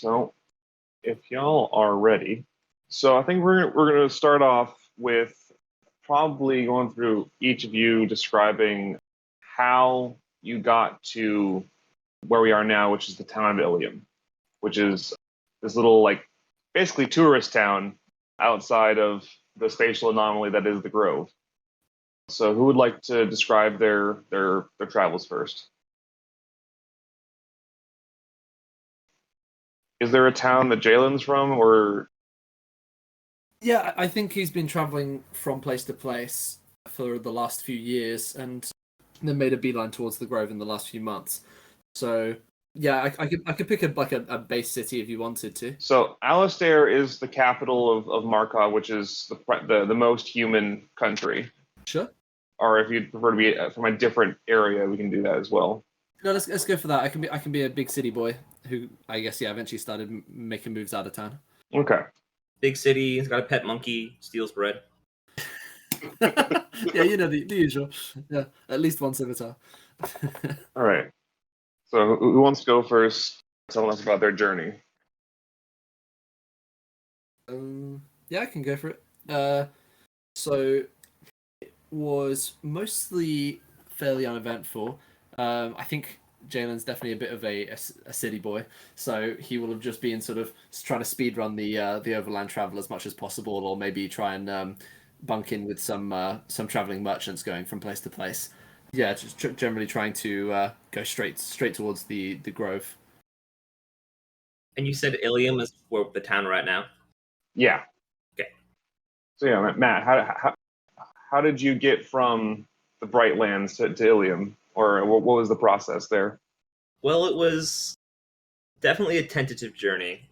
So, if y'all are ready, I think we're going to start off with probably going through each of you describing how you got to where we are now, which is the town of Ilium, which is this little basically tourist town outside of the spatial anomaly that is the Grove. So, who would like to describe their travels first? Is there a town that Jalen's from, or Yeah, I think he's been traveling from place to place for the last few years, and then made a beeline towards the Grove in the last few months. So yeah, I could pick a base city if you wanted to. so Alistair is the capital of Markov, which is the most human country. Sure. Or if you'd prefer to be from a different area, we can do that as well. No, let's go for that. I can be a big city boy who I guess eventually started making moves out of town. Okay. Big city. He's got a pet monkey. Steals bread. Yeah, you know the usual. Yeah, at least one scimitar. All right. So who wants to go first? Telling us about their journey. Yeah, I can go for it. So it was mostly fairly uneventful. I think Jalen's definitely a bit of a city boy, so he will have just been sort of trying to speed run the overland travel as much as possible, or maybe try and bunk in with some traveling merchants going from place to place. Yeah, just generally trying to go straight towards the Grove. And you said Ilium is where the town we're at now? Yeah. Okay. So yeah, Matt, how did you get from the Brightlands to Ilium, or what was the process there? Well, it was definitely a tentative journey.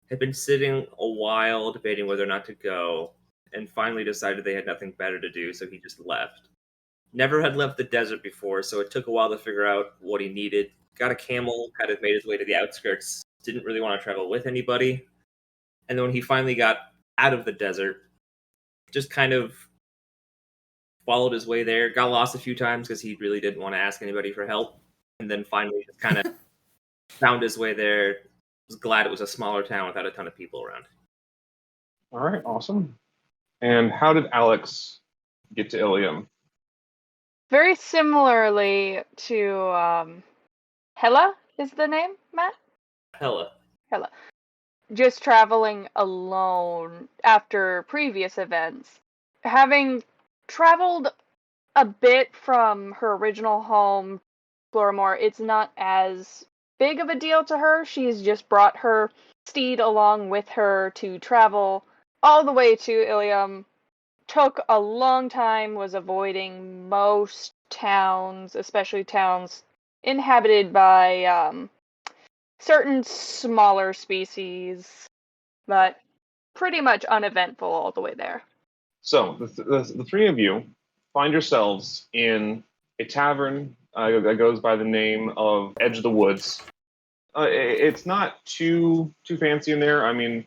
Had been sitting a while debating whether or not to go, and finally decided they had nothing better to do, so he just left. Never had left the desert before, so it took a while to figure out what he needed. Got a camel, kind of made his way to the outskirts, didn't really want to travel with anybody. And then when he finally got out of the desert, just kind of followed his way there. Got lost a few times because he really didn't want to ask anybody for help. And then finally just kind of found his way there. Was glad it was a smaller town without a ton of people around. All right, awesome. And how did Alex get to Ilium? Very similarly to Hella is the name, Matt? Hella. Hella. Just traveling alone after previous events. Having traveled a bit from her original home, Florimore, it's not as big of a deal to her. She's just brought her steed along with her to travel all the way to Ilium. Took a long time, was avoiding most towns, especially towns inhabited by certain smaller species, but pretty much uneventful all the way there. So the three of you find yourselves in a tavern that goes by the name of Edge of the Woods. It's not too fancy in there. I mean,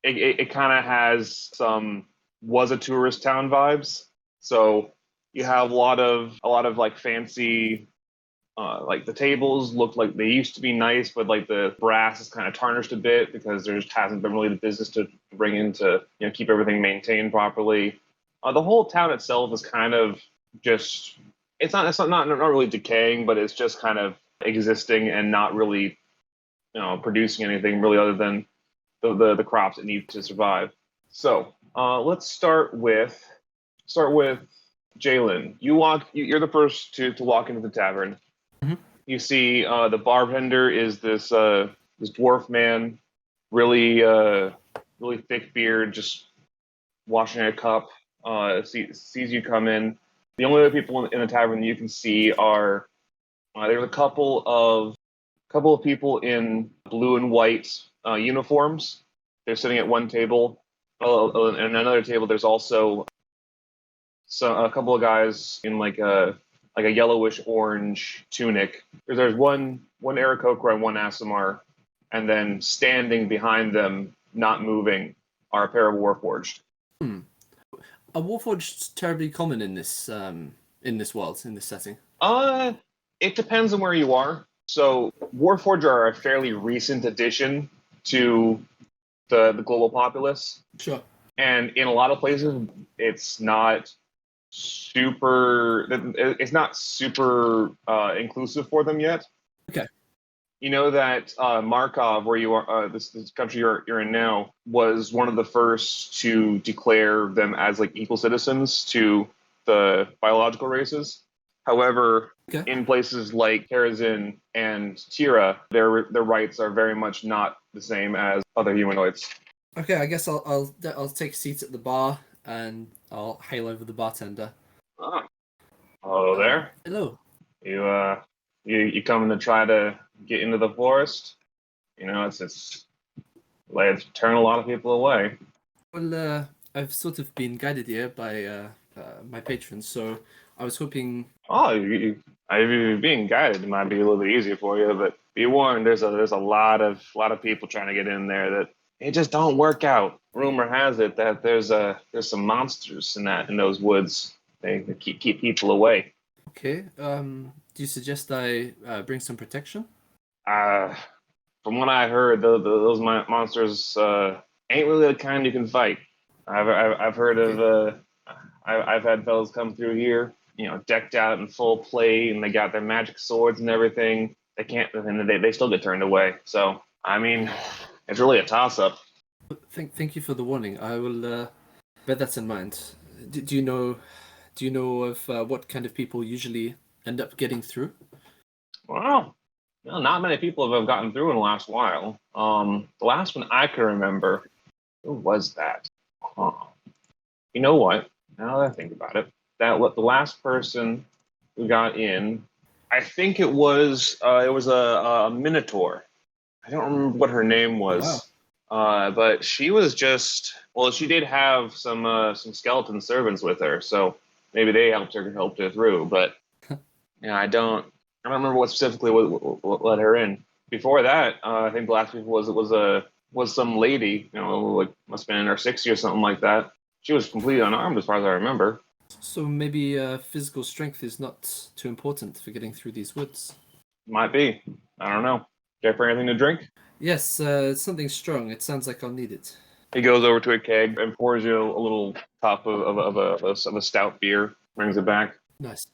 it kind of has some was a tourist town vibes. So you have a lot of like fancy, like the tables look like they used to be nice, but like the brass is kind of tarnished a bit because there just hasn't been really the business to bring in to keep everything maintained properly. The whole town itself is kind of just it's not really decaying, but it's just kind of existing and not really producing anything really other than the crops it needs to survive. So let's start with Jalen. You're the first to walk into the tavern. Mm-hmm. You see the bartender is this dwarf man, really thick beard, just washing a cup. Sees you come in. The only other people in the tavern that you can see are there's a couple of people in blue and white uniforms. They're sitting at one table. And another table, there's also a couple of guys in like a yellowish orange tunic. There's one Aarakocra and one Aasimar, and then standing behind them, not moving, are a pair of Warforged. Are Warforged terribly common in this world, in this setting? It depends on where you are. So Warforged are a fairly recent addition to the global populace. Sure. And in a lot of places, it's not super inclusive for them yet. Okay. You know that Markov, where you are, this country you're in now, was one of the first to declare them as like equal citizens to the biological races. However, Okay. in places like Karazin and Tira, their rights are very much not the same as other humanoids. Okay, I guess I'll take a seat at the bar and I'll hail over the bartender. Oh, hello there. Hello. You coming to try to get into the forest? You know, it's like turn a lot of people away. Well, I've sort of been guided here by my patrons, so I was hoping. Oh, you being guided might be a little bit easier for you, but be warned, there's a lot of people trying to get in there that it just don't work out. Rumor has it that there's some monsters in those woods. They keep people away. Okay. Do you suggest I bring some protection? From what I heard, those monsters ain't really the kind you can fight. I've heard of I've had fellas come through here, you know, decked out in full plate, and they got their magic swords and everything. They can't, and they still get turned away. So I mean, it's really a toss up. Thank you for the warning. I will bear that in mind. Do you know of what kind of people usually end up getting through? Well, not many people have gotten through in the last while. The last one I can remember, who was that? Huh. You know what? Now that I think about it, the last person who got in, I think it was a Minotaur. I don't remember what her name was, but she was she did have some skeleton servants with her, so maybe they helped her through. But yeah, I don't remember what specifically what let her in. Before that, I think the last people was some lady, you know, like must have been in her 60s or something like that. She was completely unarmed as far as I remember. So maybe physical strength is not too important for getting through these woods. Might be. I don't know. Care for anything to drink? Yes, something strong. It sounds like I'll need it. He goes over to a keg and pours you a little top of a stout beer. Brings it back. Nice.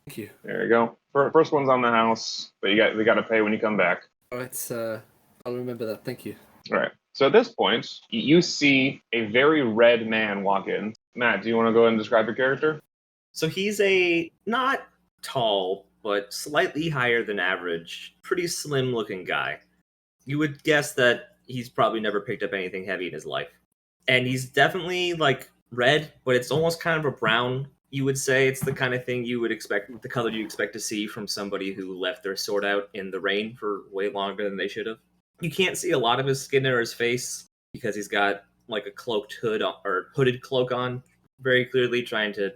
Thank you. There you go. First one's on the house, but we got to pay when you come back. All right. I'll remember that. Thank you. All right. So at this point, you see a very red man walk in. Matt, do you want to go ahead and describe your character? So he's a not tall, but slightly higher than average, pretty slim looking guy. You would guess that he's probably never picked up anything heavy in his life. And he's definitely like red, but it's almost kind of a brown. You would say it's the kind of thing you would expect, the color you expect to see from somebody who left their sword out in the rain for way longer than they should have. You can't see a lot of his skin or his face because he's got like a cloaked hood or hooded cloak on, very clearly trying to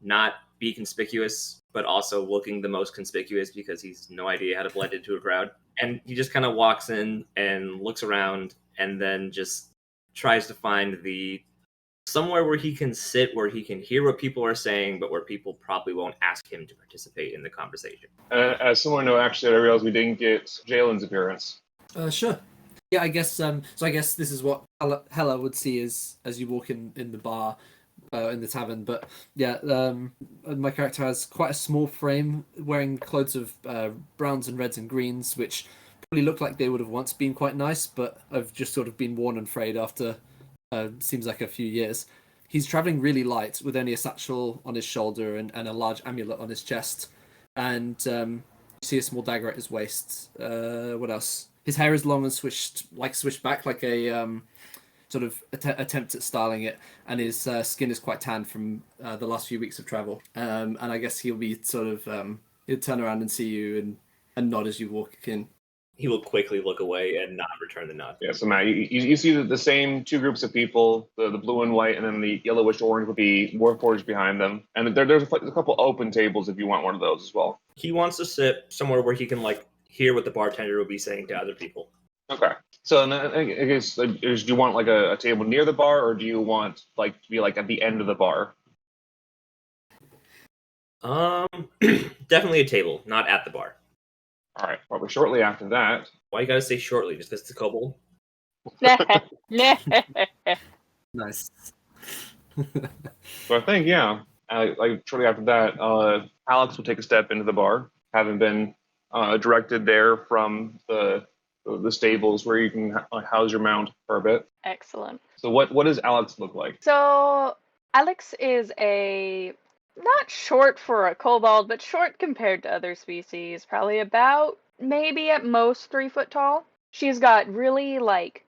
not be conspicuous, but also looking the most conspicuous because he's no idea how to blend into a crowd. And he just kind of walks in and looks around and then just tries to find somewhere where he can sit, where he can hear what people are saying, but where people probably won't ask him to participate in the conversation. As someone who actually I realized we didn't get Jalen's appearance. Sure. Yeah, I guess. So I guess this is what Hella would see as you walk in the bar, in the tavern. But yeah, my character has quite a small frame, wearing clothes of browns and reds and greens, which probably look like they would have once been quite nice, but have just sort of been worn and frayed after seems like a few years. He's traveling really light with only a satchel on his shoulder and a large amulet on his chest, and you see a small dagger at his waist. What else? His hair is long and swished back like a sort of attempt at styling it, and his skin is quite tan from the last few weeks of travel. And I guess he'll be sort of he'll turn around and see you and nod as you walk in. He will quickly look away and not return the nod. Yeah, so Matt, you see the same two groups of people, the blue and white, and then the yellowish orange with the Warforged behind them. And there's a couple open tables if you want one of those as well. He wants to sit somewhere where he can like hear what the bartender will be saying to other people. Okay. So I guess, do you want like a table near the bar, or do you want like to be like at the end of the bar? Definitely a table, not at the bar. All right. Probably shortly after that. Why you gotta say shortly? Just because it's a kobold? Nice. So I think, yeah, like shortly after that, Alex will take a step into the bar, having been directed there from the stables where you can house your mount for a bit. Excellent. So what does Alex look like? So Alex is a not short for a kobold, but short compared to other species. Probably about maybe at most 3 foot tall. She's got really like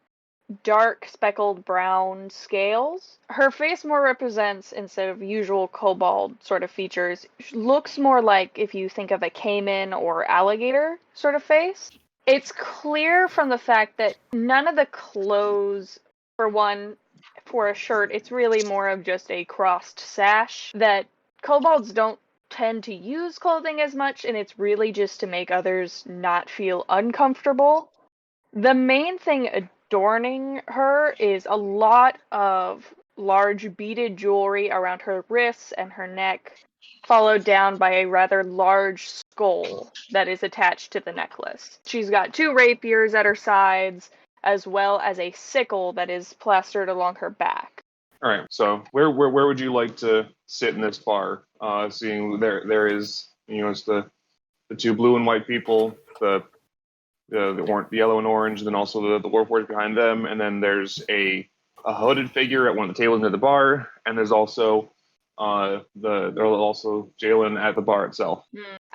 dark speckled brown scales. Her face more represents, instead of usual kobold sort of features, looks more like if you think of a caiman or alligator sort of face. It's clear from the fact that none of the clothes, for one, for a shirt, it's really more of just a crossed sash, that kobolds don't tend to use clothing as much, and it's really just to make others not feel uncomfortable. The main thing adorning her is a lot of large beaded jewelry around her wrists and her neck, followed down by a rather large skull that is attached to the necklace. She's got 2 rapiers at her sides, as well as a sickle that is plastered along her back. All right. So where would you like to sit in this bar? Seeing there is, it's the 2 blue and white people, the yellow and orange, and then also the warforged behind them, and then there's a hooded figure at one of the tables near the bar, and there's also there's also Jalen at the bar itself.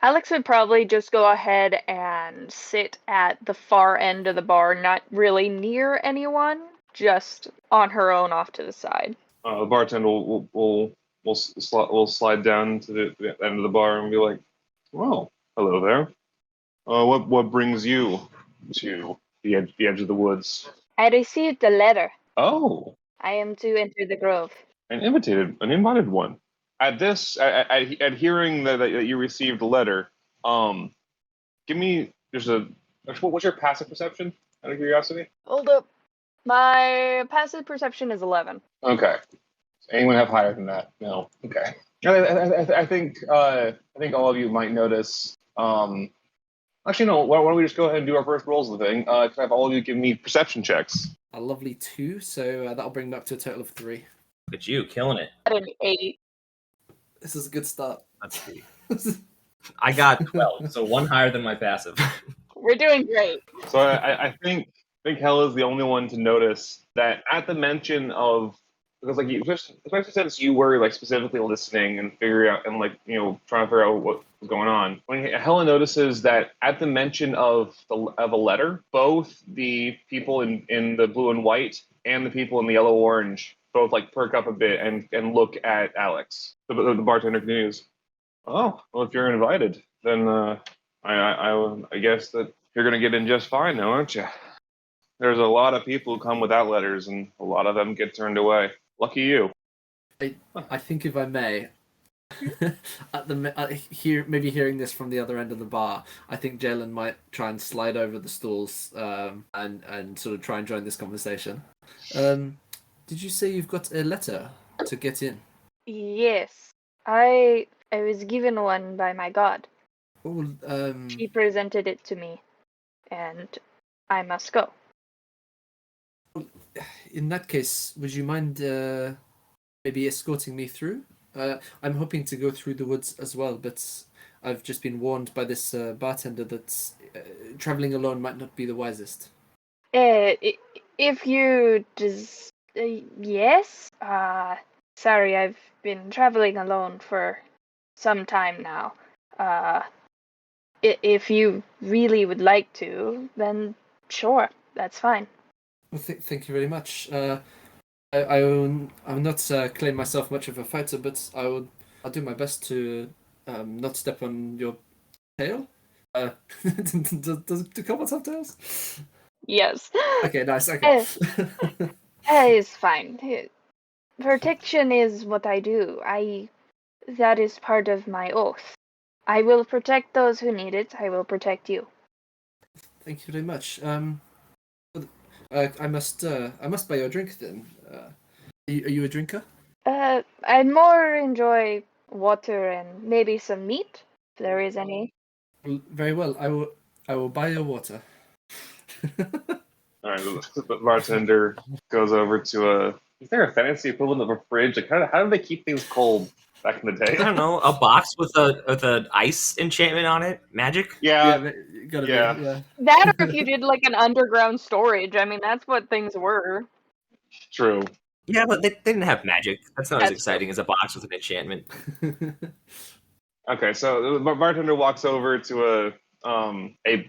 Alex would probably just go ahead and sit at the far end of the bar, not really near anyone, just on her own off to the side. The bartender will slide down to the end of the bar and be like, "Well, hello there. What brings you to the edge of the woods?" I received a letter. Oh, I am to enter the grove. an invited one. At hearing that you received a letter, give me what's your passive perception? Out of curiosity. Hold up. My passive perception is 11. Okay. Does anyone have higher than that? No. Okay. I think all of you might notice. Actually, no. Why don't we just go ahead and do our first rolls of the thing? Can I have all of you give me perception checks? A lovely 2, so that'll bring me up to a total of 3. Look at you, killing it. At an 8. This is a good start. Let's see. I got 12, so 1 higher than my passive. We're doing great. So I think Hella is the only one to notice that at the mention of, because like especially since you were like specifically listening and figuring out and trying to figure out what was going on. When Hella notices that at the mention of a letter, both the people in the blue and white and the people in the yellow orange both like perk up a bit and look at Alex. The bartender continues. Oh, well, if you're invited, then I guess that you're gonna get in just fine now, aren't you? There's a lot of people who come without letters, and a lot of them get turned away. Lucky you. I think, if I may, maybe hearing this from the other end of the bar, I think Jalen might try and slide over the stools and sort of try and join this conversation. Did you say you've got a letter to get in? Yes. I was given one by my god. Oh, He presented it to me, and I must go. in that case, would you mind maybe escorting me through? I'm hoping to go through the woods as well, but I've just been warned by this bartender that traveling alone might not be the wisest. If you yes. Sorry, I've been traveling alone for some time now. If you really would like to, then sure, that's fine. Well, thank you very much. I'll not claim myself much of a fighter, but I'll do my best to not step on your tail. Do kobolds have tails? Yes. Okay, nice. Okay. That is fine. Protection is what I do. That is part of my oath. I will protect those who need it. I will protect you. Thank you very much. I must buy you a drink then. Are you a drinker? I more enjoy water and maybe some meat, if there is any. Well, very well. I will buy you water. All right, the bartender goes over to a. Is there a fancy equivalent of a fridge? Like, how do they keep things cold back in the day? I don't know, a box with a ice enchantment on it, magic. Yeah, Yeah, gotta yeah. be. Yeah. That, or if you did like an underground storage. I mean, that's what things were. True. Yeah, but they didn't have magic. That's not as That's exciting as a box with an enchantment. Okay, so the bartender walks over to a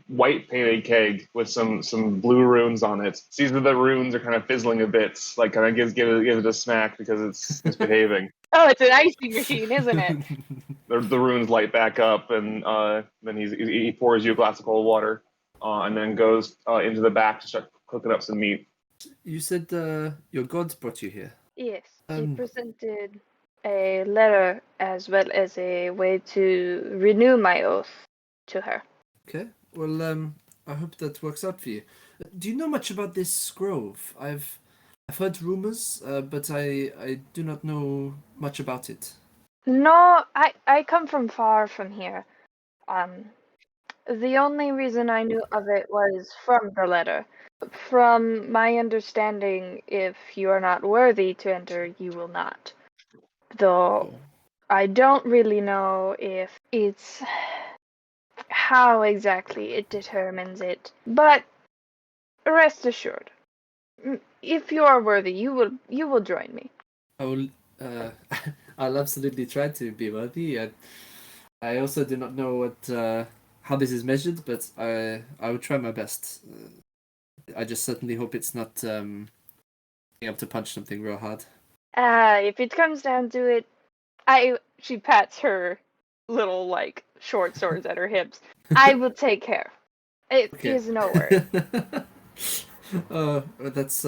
white painted keg with some blue runes on it. Sees that the runes are kind of fizzling a bit, like kind of gives it a smack because it's misbehaving. Oh, it's an icing machine, isn't it? The runes light back up, and then he pours you a glass of cold water, and then goes into the back to start cooking up some meat. You said your gods brought you here. Yes, he Um, presented a letter as well as a way to renew my oath to her. Okay. Well, I hope that works out for you. Do you know much about this grove? I've heard rumors, but I do not know much about it. No, I come from far from here. The only reason I knew of it was from the letter. From my understanding, if you are not worthy to enter, you will not. Though I don't really know if it's how exactly it determines it. But rest assured, if you are worthy, you will join me. I will. I'll absolutely try to be worthy. I also do not know what how this is measured, but I will try my best. I just certainly hope it's not being able to punch something real hard. If it comes down to it, she pats her little like short swords at her hips. I will take care. It is no worry. That's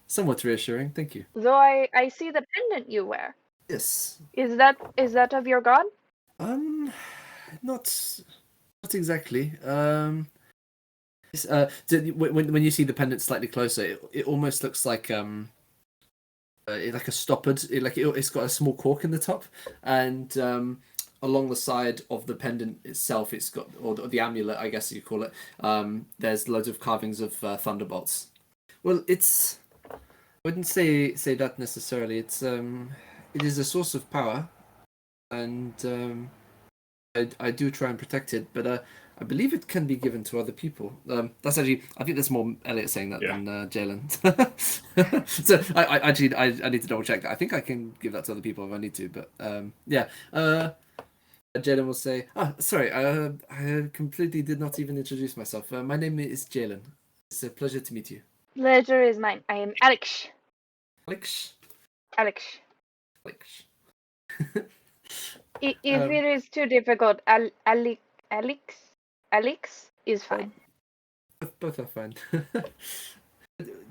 somewhat reassuring. Thank you. Though I see the pendant you wear. Yes. Is that of your god? Not exactly. When you see the pendant slightly closer, it almost looks like like a stoppered. It's got a small cork in the top, and along the side of the pendant itself, it's got or the amulet, I guess you call it. There's loads of carvings of thunderbolts. Well, it's. I wouldn't say that necessarily. It is a source of power, and I do try and protect it, but I believe it can be given to other people. That's actually, I think that's more Elliot saying that than Jalen. So I need to double check that. I think I can give that to other people if I need to, but yeah. Jalen will say, sorry, I completely did not even introduce myself. My name is Jalen. It's a pleasure to meet you. Pleasure is mine. I am Alex. Alex? Alex. Alex. If it is too difficult, Alex is fine. Both are fine.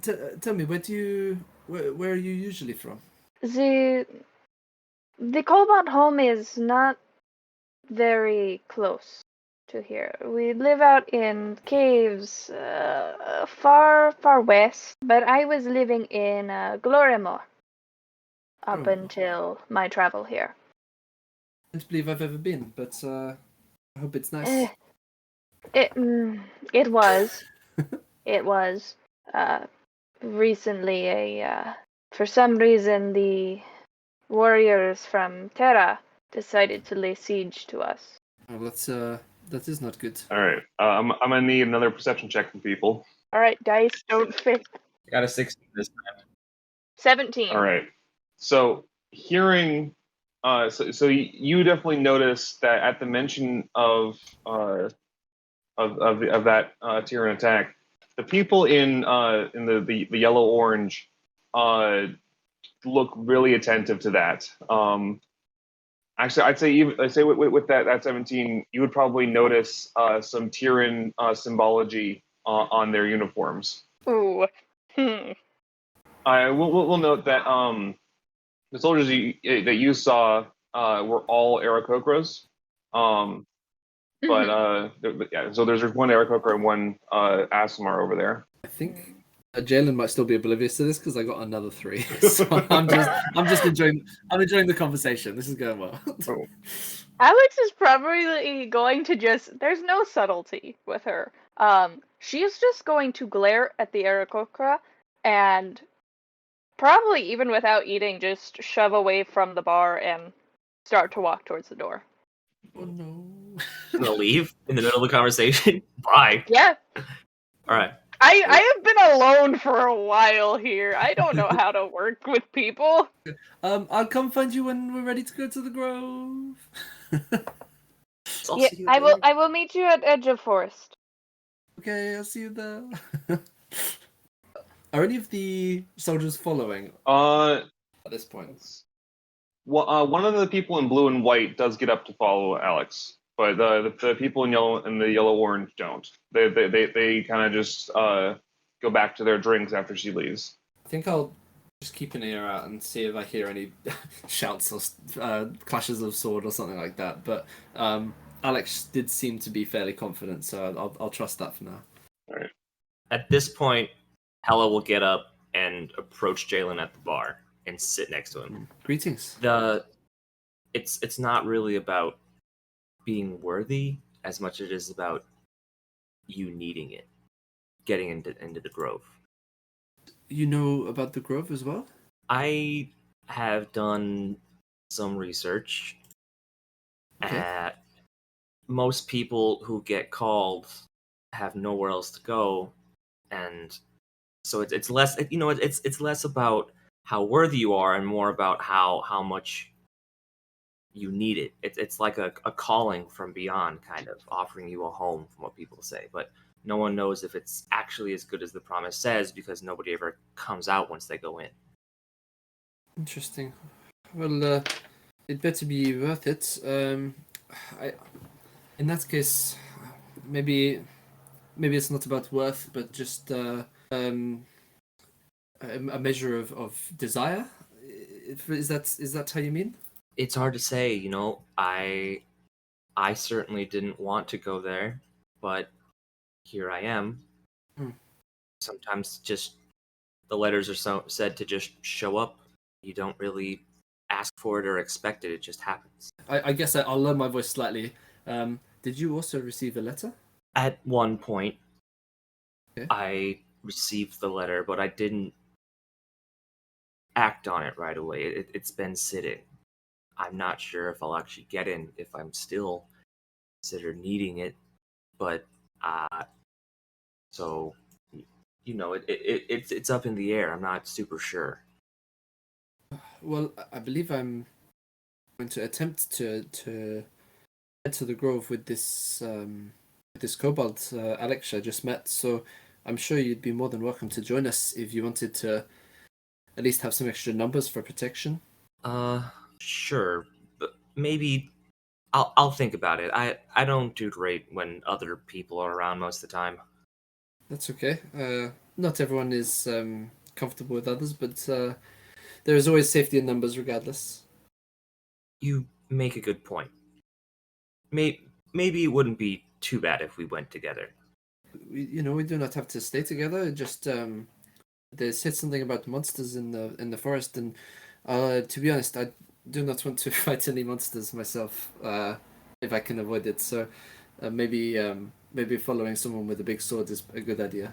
Tell me, where are you usually from? The Cobalt home is not very close to here. We live out in caves far west, but I was living in Glorimore up until my travel here. I don't believe I've ever been, but I hope it's nice. It was. It was. Recently, for some reason, the warriors from Terra decided to lay siege to us. Oh, that is not good. All right, I'm gonna need another perception check from people. All right, dice don't fit. Got a 16 this time. 17. All right, so hearing, so you definitely noticed that at the mention of that Tyrian attack, the people in the yellow orange look really attentive to that. Actually, I'd say with that 17, you would probably notice some Tyrian symbology on their uniforms. Ooh. We'll note that the soldiers that you saw were all Aarakocras. But yeah, so there's one Aarakocra and one Aasimar over there. I think Jalen might still be oblivious to this because I got another 3. So I'm just enjoying the conversation. This is going well. Oh. Alex is probably going to just. There's no subtlety with her. she's just going to glare at the Aarakocra and probably even without eating, just shove away from the bar and start to walk towards the door. Oh no. I'm gonna leave in the middle of the conversation. Bye. Yeah, All right. I have been alone for a while here. I don't know how to work with people. I'll come find you when we're ready to go to the grove. So I'll Yeah, see you I will. there. I will meet you at Edge of Forest. Okay, I'll see you there. Are any of the soldiers following Uh, at this point? one of the people in blue and white does get up to follow Alex, but the people in yellow and the yellow orange don't. They kind of just go back to their drinks after she leaves. I think I'll just keep an ear out and see if I hear any shouts or clashes of sword or something like that. But Alex did seem to be fairly confident, so I'll trust that for now. At this point, Hella will get up and approach Jalen at the bar and sit next to him. Greetings. It's not really about being worthy as much as it is about you needing it, getting into the grove. You know about the grove as well? I have done some research. Okay. Most people who get called have nowhere else to go, and so it's less it's less about how worthy you are and more about how much you need it. It's like a calling from beyond, kind of offering you a home, from what people say, but no one knows if it's actually as good as the promise says because nobody ever comes out once they go in. Interesting. Well, it better be worth it. In that case, maybe it's not about worth, but just a measure of desire. Is that how you mean? It's hard to say, I certainly didn't want to go there, but here I am. Hmm. Sometimes just the letters are said to just show up. You don't really ask for it or expect it, it just happens. I guess I'll lower my voice slightly. Did you also receive a letter? At one point, Okay. I received the letter, but I didn't act on it right away. It's been sitting. I'm not sure if I'll actually get in, if I'm still considered needing it, but so it's up in the air. I'm not super sure. Well, I believe I'm going to attempt to head to the grove with this kobold Alex I just met. So I'm sure you'd be more than welcome to join us if you wanted to at least have some extra numbers for protection. Sure, but maybe I'll think about it. I don't do great when other people are around most of the time. That's okay. Not everyone is comfortable with others, but there is always safety in numbers regardless. You make a good point. Maybe it wouldn't be too bad if we went together. We do not have to stay together. Just they said something about monsters in the forest, and to be honest, I do not want to fight any monsters myself if I can avoid it. So maybe following someone with a big sword is a good idea.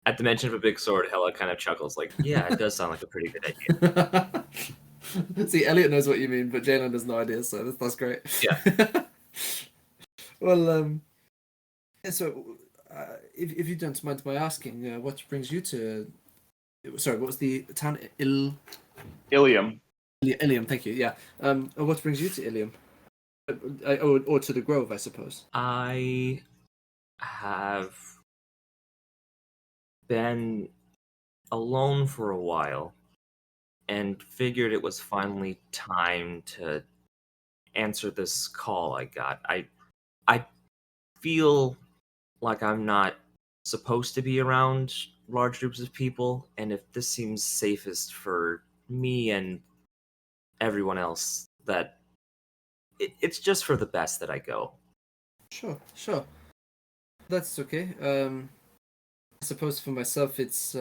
At the mention of a big sword, Hella kind of chuckles, like, "Yeah, it does sound like a pretty good idea." See, Elliot knows what you mean, but Jalen has no idea, so that's great. Yeah. Well, yeah, so if you don't mind my asking, what brings you to? Sorry, what was the town? Ilium. Ilium. Thank you. Yeah. What brings you to Ilium? Or to the Grove, I suppose. I have been alone for a while and figured it was finally time to answer this call I got. I feel like I'm not supposed to be around large groups of people, and if this seems safest for me and everyone else, that it's just for the best that I go. Sure. That's okay. I suppose for myself, it's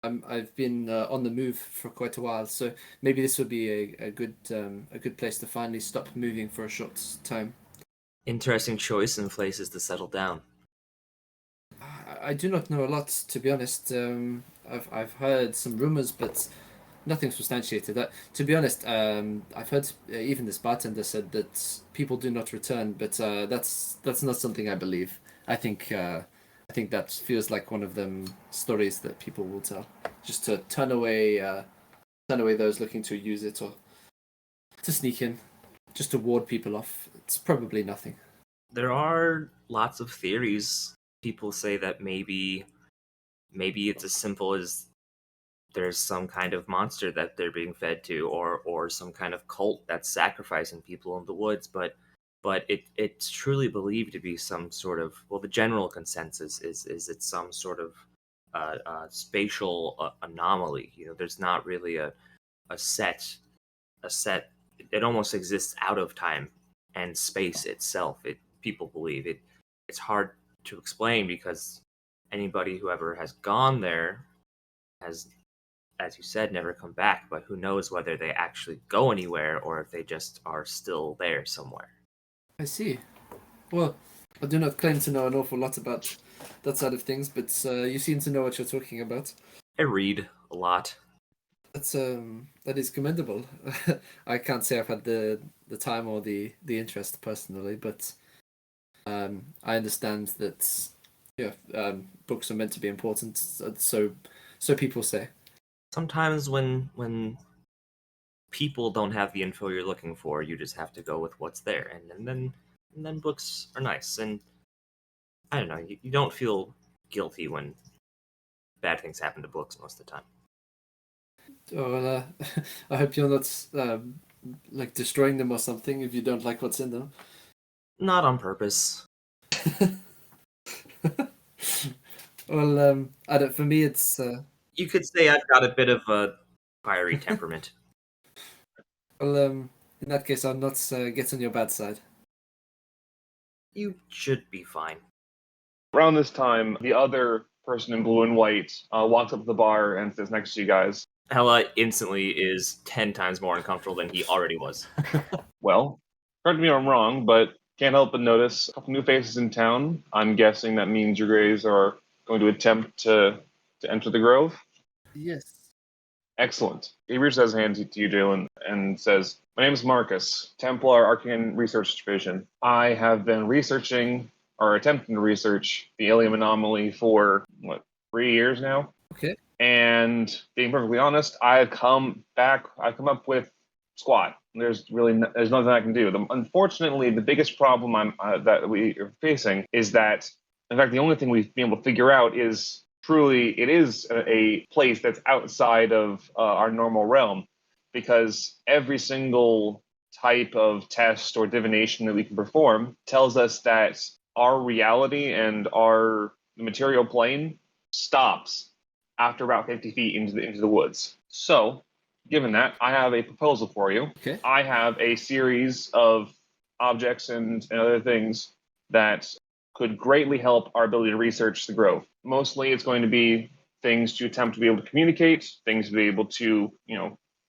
I've been on the move for quite a while, so maybe this would be a good place to finally stop moving for a short time. Interesting choice and places to settle down. I do not know a lot, to be honest. I've heard some rumors, but nothing substantiated. To be honest, I've heard even this bartender said that people do not return, but that's not something I believe. I think that feels like one of them stories that people will tell, just to turn away those looking to use it or to sneak in, just to ward people off. It's probably nothing. There are lots of theories. People say that maybe it's as simple as there's some kind of monster that they're being fed to, or some kind of cult that's sacrificing people in the woods, but it's truly believed to be some sort of, well, the general consensus is it's some sort of spatial anomaly. There's not really a set it almost exists out of time and space itself. People believe it's hard to explain because anybody who ever has gone there has, as you said, never come back, but who knows whether they actually go anywhere or if they just are still there somewhere. I see. Well, I do not claim to know an awful lot about that side of things, but you seem to know what you're talking about. I read a lot. That is commendable. I can't say I've had the time or the interest personally, but I understand that books are meant to be important, so people say. Sometimes when people don't have the info you're looking for, you just have to go with what's there, and then books are nice. And I don't know, you don't feel guilty when bad things happen to books most of the time. Oh, well, I hope you're not like destroying them or something if you don't like what's in them. Not on purpose. Well, I don't. For me, it's. You could say I've got a bit of a fiery temperament. Well, in that case, I'll not get on your bad side. You should be fine. Around this time, the other person in blue and white walks up to the bar and sits next to you guys. Hella instantly is 10 times more uncomfortable than he already was. Well, correct me if I'm wrong, but can't help but notice a couple new faces in town. I'm guessing that means you guys are going to attempt to enter the Grove. Yes. Excellent. He reaches out his hand to you, Jalen, and says, "My name is Marcus, Templar Arcane Research Division. I have been researching, or attempting to research, the Ilium anomaly for, 3 years now? Okay. And being perfectly honest, I've come up with squat. There's nothing I can do. Unfortunately, the biggest problem that we are facing is that, in fact, the only thing we've been able to figure out is truly it is a place that's outside of our normal realm, because every single type of test or divination that we can perform tells us that our reality and the material plane stops after about 50 feet into the woods. So, given that, I have a proposal for you. Okay. I have a series of objects and other things that could greatly help our ability to research the Grove. Mostly it's going to be things to attempt to be able to communicate, things to be able to,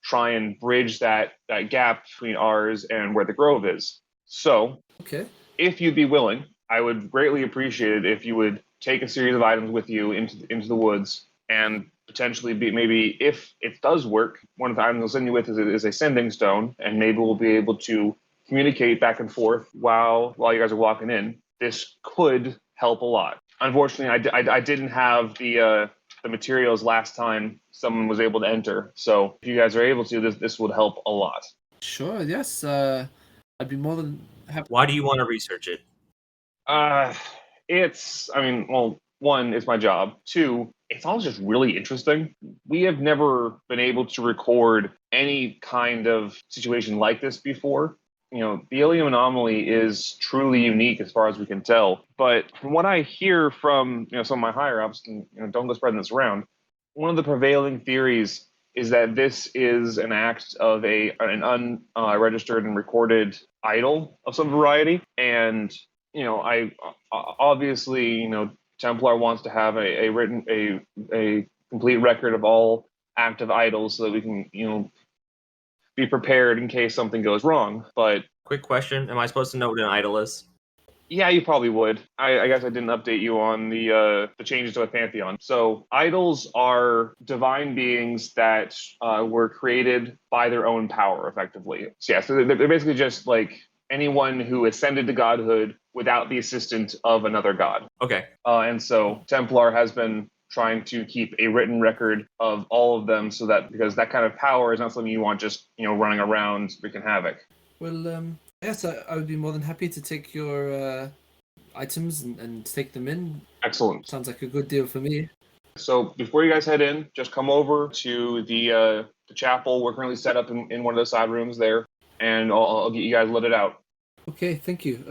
try and bridge that gap between ours and where the Grove is. So, Okay. if you'd be willing, I would greatly appreciate it if you would take a series of items with you into the woods, and potentially maybe if it does work, one of the items I'll send you with is a sending stone, and maybe we'll be able to communicate back and forth while you guys are walking in. This could help a lot. Unfortunately, I didn't have the materials last time someone was able to enter, so if you guys are able to, this would help a lot. Sure. Yes. I'd be more than happy. Why do you want to research it? One, it's my job. Two, it's all just really interesting. We have never been able to record any kind of situation like this before. The Ilium anomaly is truly unique as far as we can tell. But from what I hear from, some of my higher ups, and don't go spreading this around, one of the prevailing theories is that this is an act of an unregistered and recorded idol of some variety. And I obviously, Templar wants to have a complete record of all active idols so that we can, be prepared in case something goes wrong. But Quick question: am I supposed to know what an idol is? Yeah, you probably would. I guess I didn't update you on the changes to a pantheon. So idols are divine beings that were created by their own power, effectively. So yeah, so they're basically just like anyone who ascended to godhood without the assistance of another god. Okay. And so Templar has been trying to keep a written record of all of them, so that because that kind of power is not something you want just running around wreaking havoc. Well, yes, I would be more than happy to take your items and take them in. Excellent. Sounds like a good deal for me. So before you guys head in, just come over to the chapel. We're currently set up in one of the side rooms there, and I'll get you guys let it out. Okay, thank you.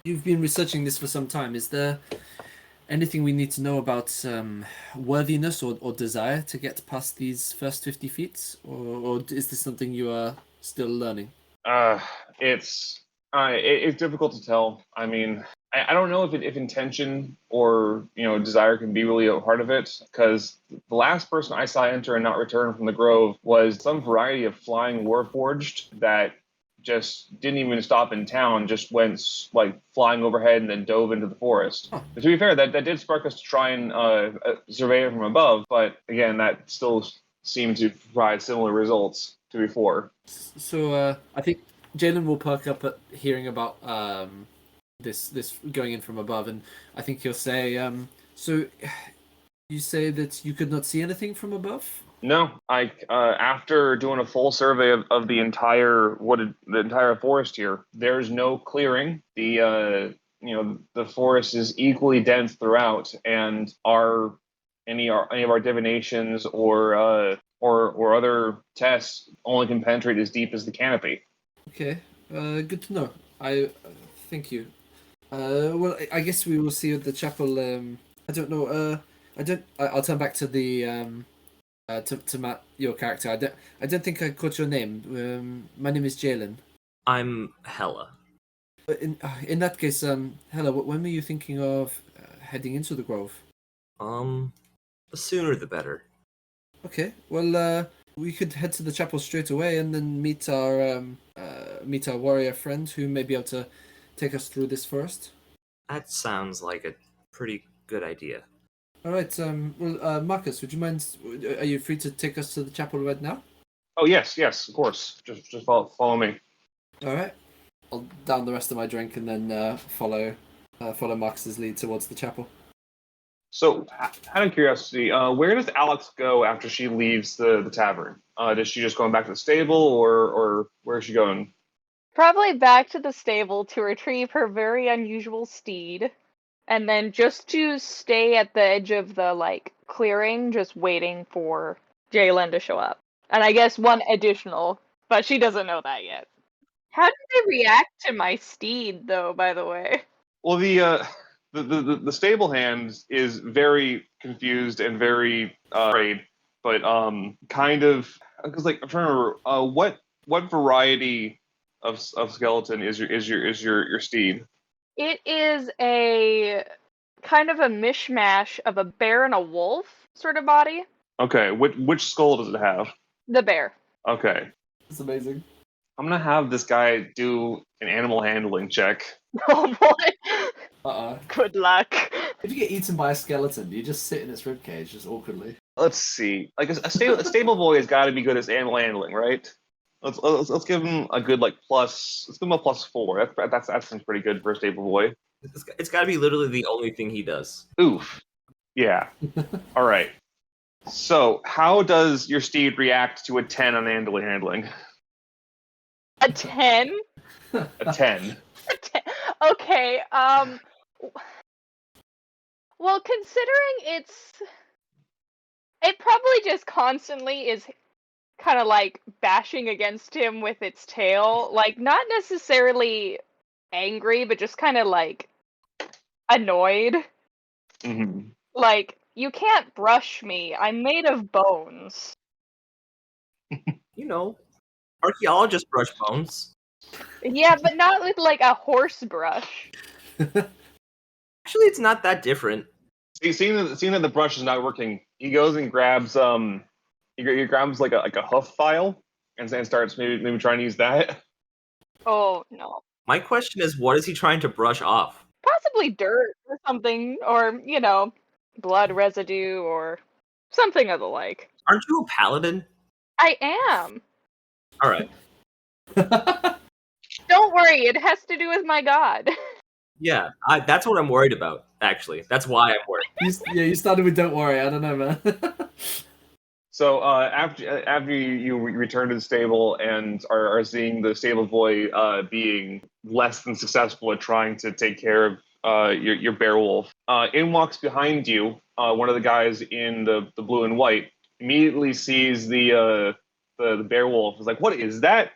You've been researching this for some time. Is there anything we need to know about worthiness or desire to get past these first 50 feet? Or is this something you are still learning? It's difficult to tell. I mean, I don't know if intention or desire can be really a part of it, because the last person I saw enter and not return from the grove was some variety of flying warforged that just didn't even stop in town, just went like flying overhead and then dove into the forest. Huh. But to be fair, that did spark us to try and survey it from above, but again, that still seemed to provide similar results to before. So I think Jalen will perk up at hearing about this going in from above, and I think he'll say, so you say that you could not see anything from above? No, after doing a full survey of the entire forest here, there's no clearing. The forest is equally dense throughout, and any of our divinations or other tests only can penetrate as deep as the canopy. Okay, good to know. Thank you. Well, I guess we will see you at the chapel. I don't know. I'll turn back to the to Matt, your character. I don't think I caught your name. My name is Jalen. I'm Hella. In that case, Hella, when were you thinking of heading into the grove? The sooner the better. Okay, well, we could head to the chapel straight away and then meet our warrior friend who may be able to take us through this forest. That sounds like a pretty good idea. All right. Marcus, would you mind? Are you free to take us to the chapel right now? Oh yes, of course. Just follow me. All right. I'll down the rest of my drink and then follow Marcus's lead towards the chapel. So, out of curiosity, where does Alex go after she leaves the tavern? Does she just going back to the stable, or where is she going? Probably back to the stable to retrieve her very unusual steed, and then just to stay at the edge of the clearing, just waiting for Jalen to show up. And I guess one additional, but she doesn't know that yet. How did they react to my steed, though? By the way. Well, the stable hand is very confused and very afraid, but kind of because I'm trying to remember what variety of skeleton is your steed? It is a kind of a mishmash of a bear and a wolf sort of body. Okay, which skull does it have? The bear. Okay, That's amazing. I'm gonna have this guy do an animal handling check. Oh boy. Good luck. If you get eaten by a skeleton, you just sit in its ribcage, just awkwardly. Let's see. Like a stable boy has got to be good at animal handling, right? Let's give him a good plus. Let's give him a +4. That seems pretty good for a stable boy. It's got to be literally the only thing he does. Oof. Yeah. All right. So, how does your steed react to a 10 on animal handling? A 10? A 10. Okay. Well, considering it probably just constantly is kind of bashing against him with its tail, not necessarily angry, but just kind of annoyed. Mm-hmm. You can't brush me. I'm made of bones. Archaeologists brush bones. Yeah, but not with a horse brush. Actually, it's not that different. Seeing that the brush is not working, he goes and grabs he grabs a hoof file and starts maybe trying to use that. Oh no. My question is, what is he trying to brush off? Possibly dirt or something, or, blood residue or something of the like. Aren't you a paladin? I am. All right. Don't worry, it has to do with my god. Yeah, that's what I'm worried about. Actually, that's why I'm worried. You started with "Don't worry." I don't know, man. So after you return to the stable and are seeing the stable boy being less than successful at trying to take care of your bear wolf, in walks behind you one of the guys in the blue and white. Immediately sees the bear wolf. Is like, what is that?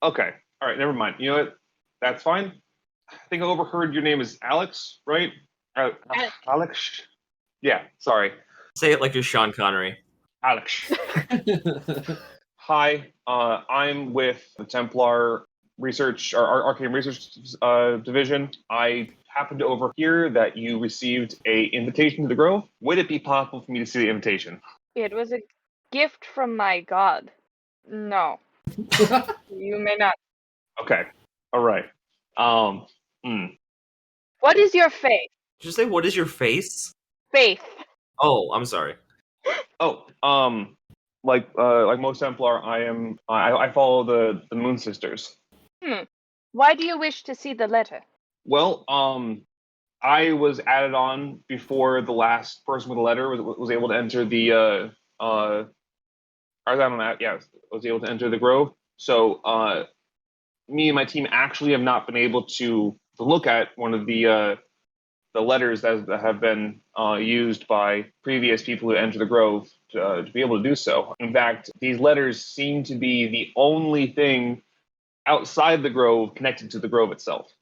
Okay, all right, never mind. You know what? That's fine. I think I overheard your name is Alex, right? Alex. Yeah, sorry, Say it like you're Sean Connery. Alex. Hi, I'm with the Templar Research, or Arcane Research Division. I happened to overhear that you received a invitation to the Grove. Would it be possible for me to see the invitation? It was a gift from my god. No, you may not. Okay, all right. What is your faith? Did you say what is your face? Faith. Oh, I'm sorry. Oh, like most Templar, I follow the Moon Sisters. Why do you wish to see the letter? Well, I was added on before the last person with the letter was able to enter the I was on that, yeah, was able to enter the Grove. So me and my team actually have not been able to look at one of the letters that have been used by previous people who enter the Grove to be able to do so. In fact, these letters seem to be the only thing outside the Grove connected to the Grove itself.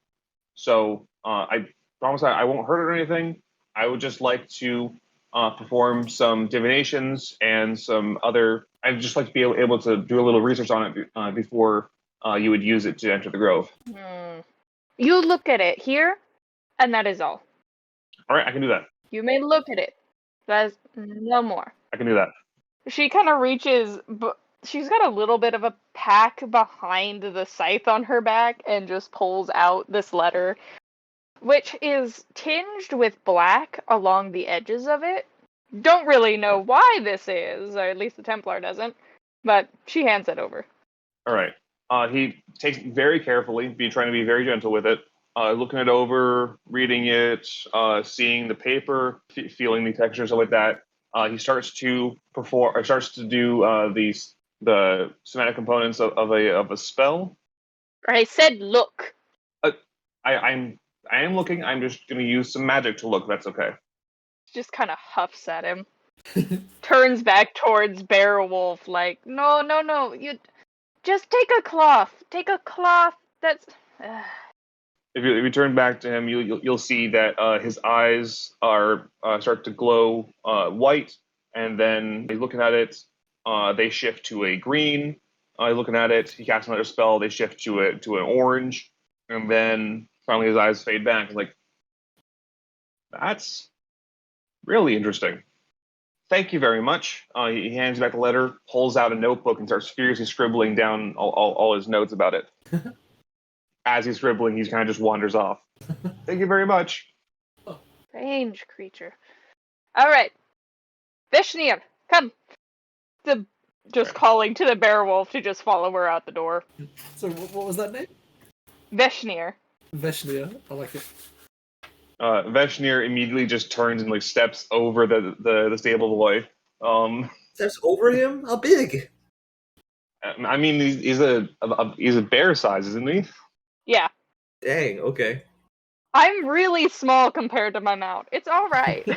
So I promise I won't hurt it or anything. I would just like to perform some divinations and some other. I'd just like to be able to do a little research on it before you would use it to enter the Grove. You look at it here, and that is all. All right, I can do that. You may look at it. That's no more. I can do that. She kind of reaches, but she's got a little bit of a pack behind the scythe on her back and just pulls out this letter, which is tinged with black along the edges of it. Don't really know why this is, or at least the Templar doesn't, but she hands it over. All right. He takes it very carefully, trying to be very gentle with it, looking it over, reading it, seeing the paper, feeling the texture, stuff like that. He starts to do the somatic components of a spell. I said look. I am looking. I'm just going to use some magic to look. That's okay. Just kind of huffs at him. Turns back towards Beowulf like, no, you just take a cloth. Take a cloth. That's. If you turn back to him, you'll see that his eyes are start to glow white, and then he's looking at it. They shift to a green. Looking at it, he casts another spell. They shift to an orange, and then finally his eyes fade back. He's like, "That's really interesting. Thank you very much." He hands you back the letter, pulls out a notebook, and starts furiously scribbling down all his notes about it. As he's scribbling, he kind of just wanders off. Thank you very much. Strange creature. All right, Vishnir, come. Just calling to the Beowulf to just follow her out the door. So what was that name? Vishnir. Veshnia. I like it. Veshnir immediately just turns and steps over the stable boy. Steps over him? How big? I mean, he's a bear size, isn't he? Yeah. Dang, okay. I'm really small compared to my mount. It's all right.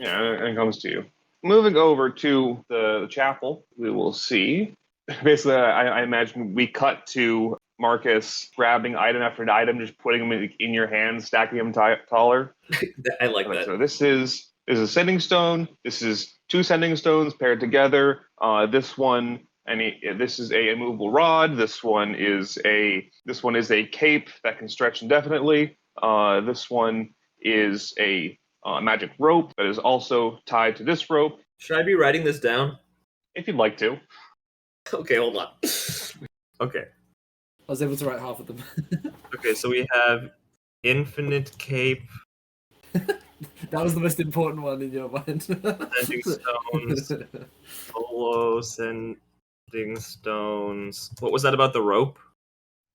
Yeah, and it comes to you. Moving over to the chapel, we will see. Basically, I imagine we cut to Marcus grabbing item after item, just putting them in your hands, stacking them taller. I like that. So this is a sending stone. This is two sending stones paired together. This one, this is a immovable rod. This one is a cape that can stretch indefinitely. This one is a magic rope that is also tied to this rope. Should I be writing this down? If you'd like to. Okay, hold on. Okay. I was able to write half of them. Okay, so we have Infinite Cape, That was the most important one in your mind. Sending Stones, Solo Sending Stones. What was that about the rope?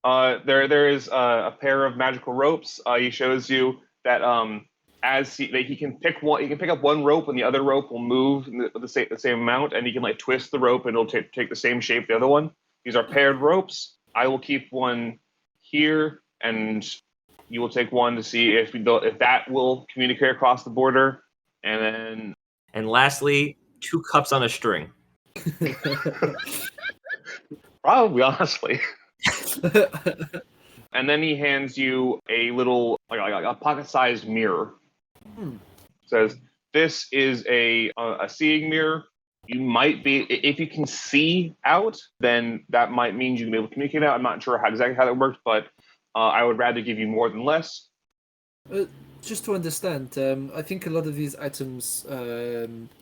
There is a pair of magical ropes. He shows you that that he can pick one, he can pick up one rope and the other rope will move in the same amount, and he can like twist the rope and it'll take the same shape the other one. These are paired ropes. I will keep one here, and you will take one to see if that will communicate across the border, and then And lastly, 2 cups on a string. probably honestly. And then he hands you a little, like a pocket-sized mirror. Says, "This is a seeing mirror. You might be, if you can see out, then that might mean you can be able to communicate out. I'm not sure exactly how that works, but I would rather give you more than less." Just to understand, I think a lot of these items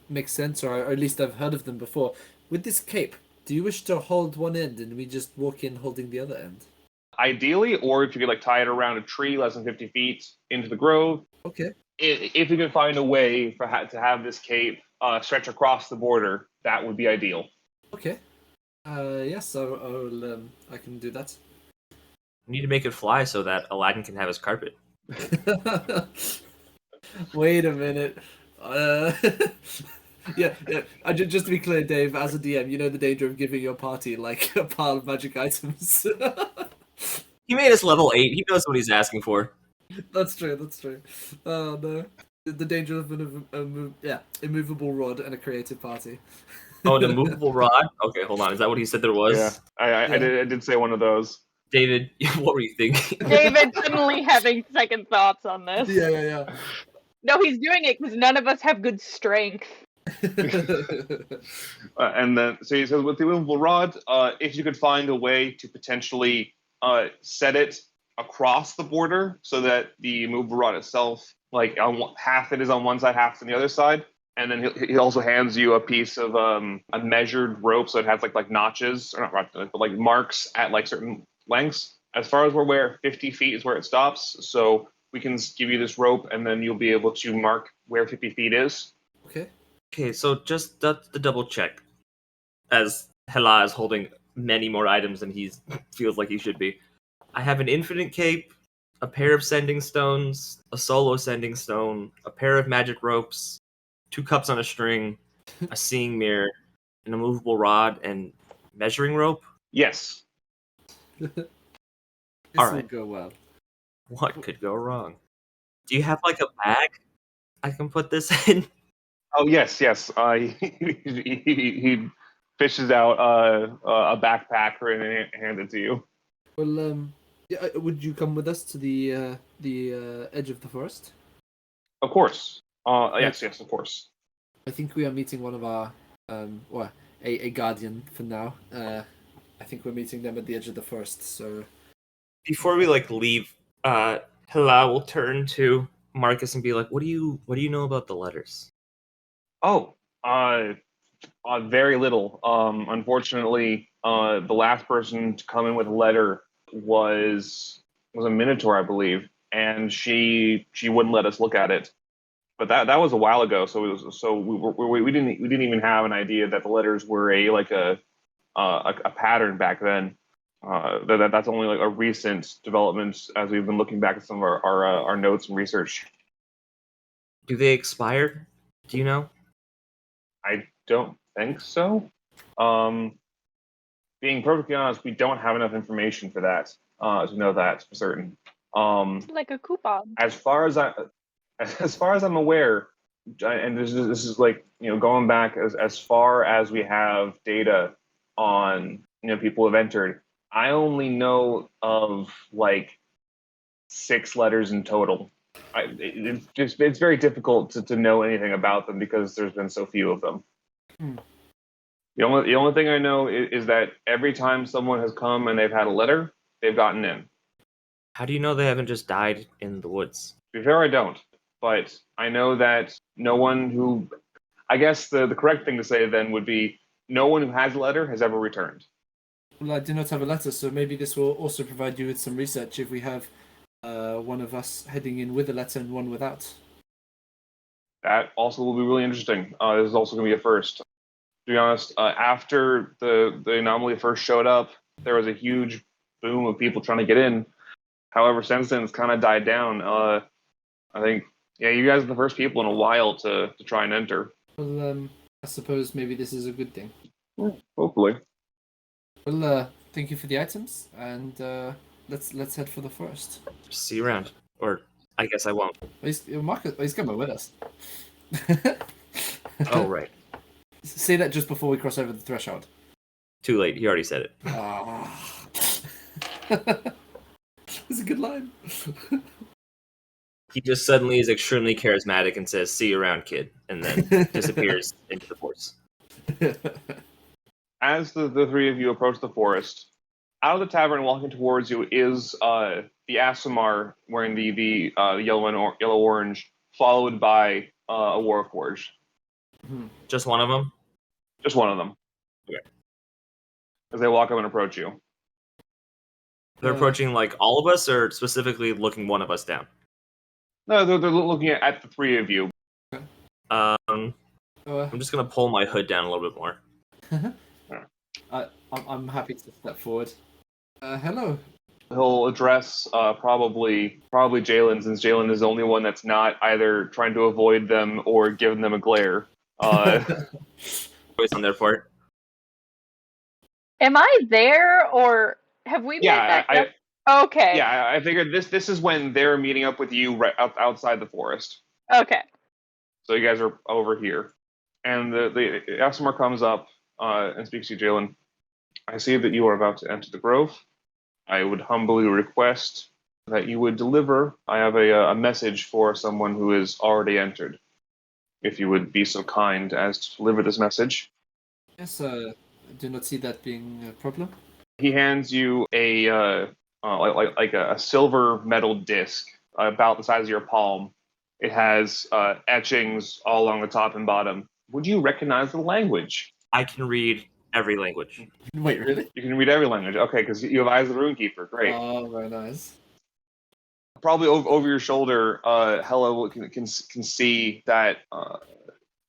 make sense, or at least I've heard of them before. With this cape, do you wish to hold one end and we just walk in holding the other end? Ideally, or if you could like tie it around a tree less than 50 feet into the grove. Okay. If you can find a way to have this cape stretch across the border, that would be ideal. Okay. Yes, I can do that. We need to make it fly so that Aladdin can have his carpet. Wait a minute. Yeah. Just to be clear, Dave, as a DM, you know the danger of giving your party like a pile of magic items. He made us level 8. He knows what he's asking for. That's true. Oh no. The danger of immovable rod and a creative party. Oh, an immovable rod? Okay, hold on. Is that what he said there was? Yeah, I did say one of those. David, what were you thinking? David suddenly having second thoughts on this. Yeah. No, he's doing it because none of us have good strength. And then, so he says, with the immovable rod, if you could find a way to potentially set it across the border so that the immovable rod itself, like half it is on one side, half on the other side, and then he also hands you a piece of a measured rope, so it has like notches, or not, but like marks at like certain lengths. As far as we're aware, 50 feet is where it stops, so we can give you this rope, and then you'll be able to mark where 50 feet is. Okay. Okay, so just the double check. As Hela is holding many more items than he feels like he should be. I have an infinite cape, a pair of sending stones, a solo sending stone, a pair of magic ropes, 2 cups on a string, a seeing mirror, an immovable rod, and measuring rope. Yes. This All will right. go well. What could go wrong? Do you have like a bag I can put this in? Oh yes. He fishes out a backpack and hands it to you. Well, yeah, would you come with us to the edge of the forest? Of course. Yes, of course. I think we are meeting one of our a guardian for now. I think we're meeting them at the edge of the forest. So Before we leave, Hela will turn to Marcus and be like, "What do you know about the letters?" Oh, very little. Unfortunately, the last person to come in with a letter was a Minotaur, I believe, and she wouldn't let us look at it. But that was a while ago, so we didn't even have an idea that the letters were a pattern back then. That's only like a recent development as we've been looking back at some of our notes and research. Do they expire? Do you know? I don't think so. Being perfectly honest, we don't have enough information for that to know that for certain. Like a coupon. As far as I'm aware, and this is like going back as far as we have data on people who have entered. I only know of like 6 letters in total. It's very difficult to know anything about them because there's been so few of them. The only thing I know is that every time someone has come and they've had a letter, they've gotten in. How do you know they haven't just died in the woods? To be fair, I don't. But I know that no one who... I guess the correct thing to say then would be no one who has a letter has ever returned. Well, I do not have a letter, so maybe this will also provide you with some research if we have one of us heading in with a letter and one without. That also will be really interesting. This is also going to be a first. To be honest, after the anomaly first showed up, there was a huge boom of people trying to get in. However, since then it's kind of died down. I think, yeah, you guys are the first people in a while to try and enter. Well, I suppose maybe this is a good thing. Hopefully. Well, thank you for the items, and let's head for the forest. See you around. Or I guess I won't. He's coming with us. Oh, right. Say that just before we cross over the threshold. Too late. He already said it. Ah. It's a good line. He just suddenly is extremely charismatic and says, "See you around, kid," and then disappears into the forest. As the three of you approach the forest, out of the tavern walking towards you is the Asimar wearing the yellow and yellow orange, followed by a Warforged. Just one of them? Just one of them. Okay. As they walk up and approach you. They're approaching like all of us, or specifically looking one of us down? No, they're looking at the three of you. I'm just gonna pull my hood down a little bit more. I'm happy to step forward. Hello. He'll address probably Jalen, since Jalen is the only one that's not either trying to avoid them or giving them a glare. Voice on their part. Am I there, or have we met Yeah, back up? Okay. Yeah, I figured this is when they're meeting up with you right outside the forest. Okay. So you guys are over here, and the Asimar comes up and speaks to you, Jalen. I see that you are about to enter the grove. I would humbly request that you would deliver. I have a message for someone who has already entered. If you would be so kind as to deliver this message. Yes, I do not see that being a problem. He hands you a like a silver metal disc about the size of your palm. It has etchings all along the top and bottom. Would you recognize the language? I can read every language. Wait, really? You can read every language. Okay, because you have Eyes of the Runekeeper. Great. Oh, very nice. Probably over your shoulder, Hella can see that.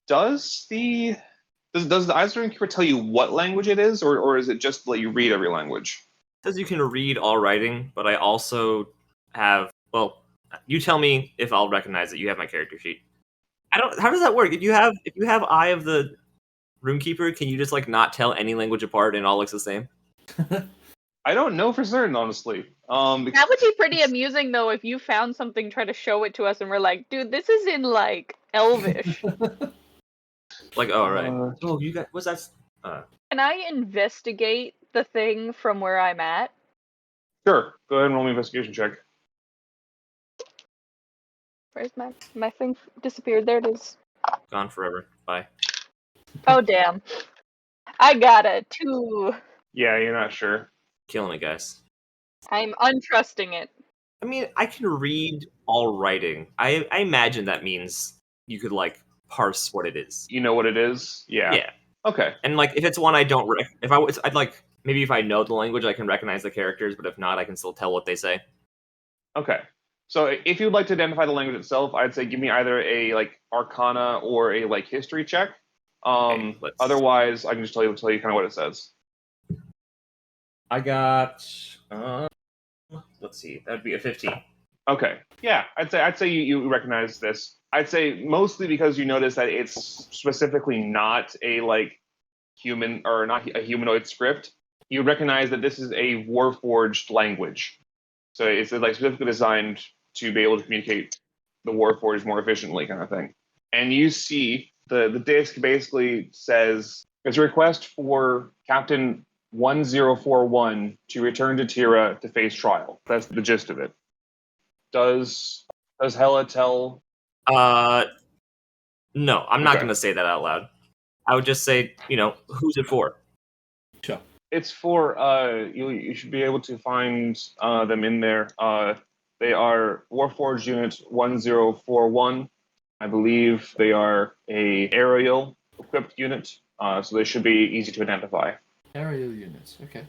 Does the Eyes of the Runekeeper tell you what language it is, or is it just let you read every language? It says you can read all writing, but I also have. Well, you tell me if I'll recognize it. You have my character sheet. I don't. How does that work? If you have Eye of the Runekeeper, can you just like not tell any language apart and it all looks the same? I don't know for certain, honestly. That would be pretty amusing, though, if you found something, try to show it to us, and we're like, dude, this is in, like, Elvish. Like, oh, right. Uh, You got. What's that? Can I investigate the thing from where I'm at? Sure. Go ahead and roll me an investigation check. Where's my thing disappeared? There it is. Gone forever. Bye. Oh, damn. I got a 2. Yeah, you're not sure. Killing it, guys. I'm untrusting it. I mean, I can read all writing. I imagine that means you could like parse what it is. You know what it is? Yeah. Yeah. Okay. And like, if it's one I don't, I'd like maybe if I know the language, I can recognize the characters. But if not, I can still tell what they say. Okay. So if you'd like to identify the language itself, I'd say give me either a like Arcana or a like History check. Okay, Otherwise, I can just tell you kind of what it says. I got. Let's see. That'd be a 15. Okay. Yeah, I'd say you recognize this. I'd say mostly because you notice that it's specifically not a like human or not a humanoid script. You recognize that this is a Warforged language. So it's like specifically designed to be able to communicate the Warforged more efficiently, kind of thing. And you see the disc basically says it's a request for Captain 1041 to return to Tira to face trial. That's the gist of it. Does Hella tell? No, I'm not Okay. going to say that out loud. I would just say, who's it for? Sure. It's for you should be able to find them in there. They are Warforged Unit 1041. I believe they are a aerial equipped unit, so they should be easy to identify. Aerial units. Okay.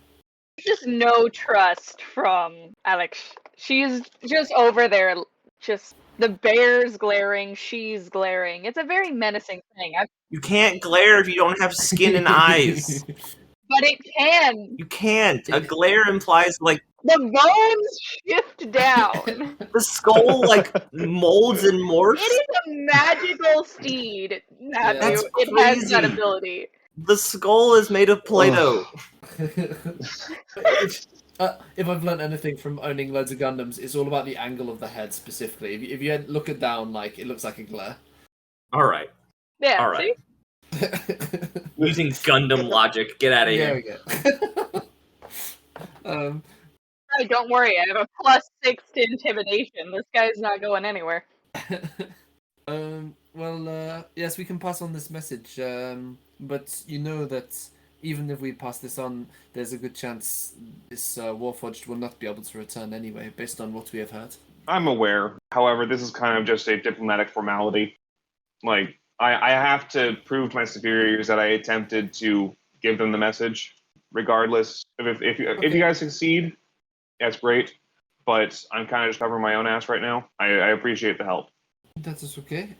Just no trust from Alex. She's just over there, just the bear's glaring, she's glaring. It's a very menacing thing. You can't glare if you don't have skin and eyes. But it can. You can't. A glare implies like The bones shift down. the skull like molds and morphs. It is a magical steed, Matthew. That's It has that crazy. ability. The skull is made of Play-Doh. If I've learned anything from owning loads of Gundams, it's all about the angle of the head specifically. If you look it down, like it looks like a glare. All right. Yeah, All right. see? Using Gundam logic. Get out of There here. we go. Hey, don't worry, I have a +6 to intimidation. This guy's not going anywhere. Yes, we can pass on this message. But you know that even if we pass this on, there's a good chance this Warforged will not be able to return anyway, based on what we have heard. I'm aware. However, this is kind of just a diplomatic formality. Like, I have to prove to my superiors that I attempted to give them the message. Regardless, if you guys succeed, that's great. But I'm kind of just covering my own ass right now. I appreciate the help. That is okay.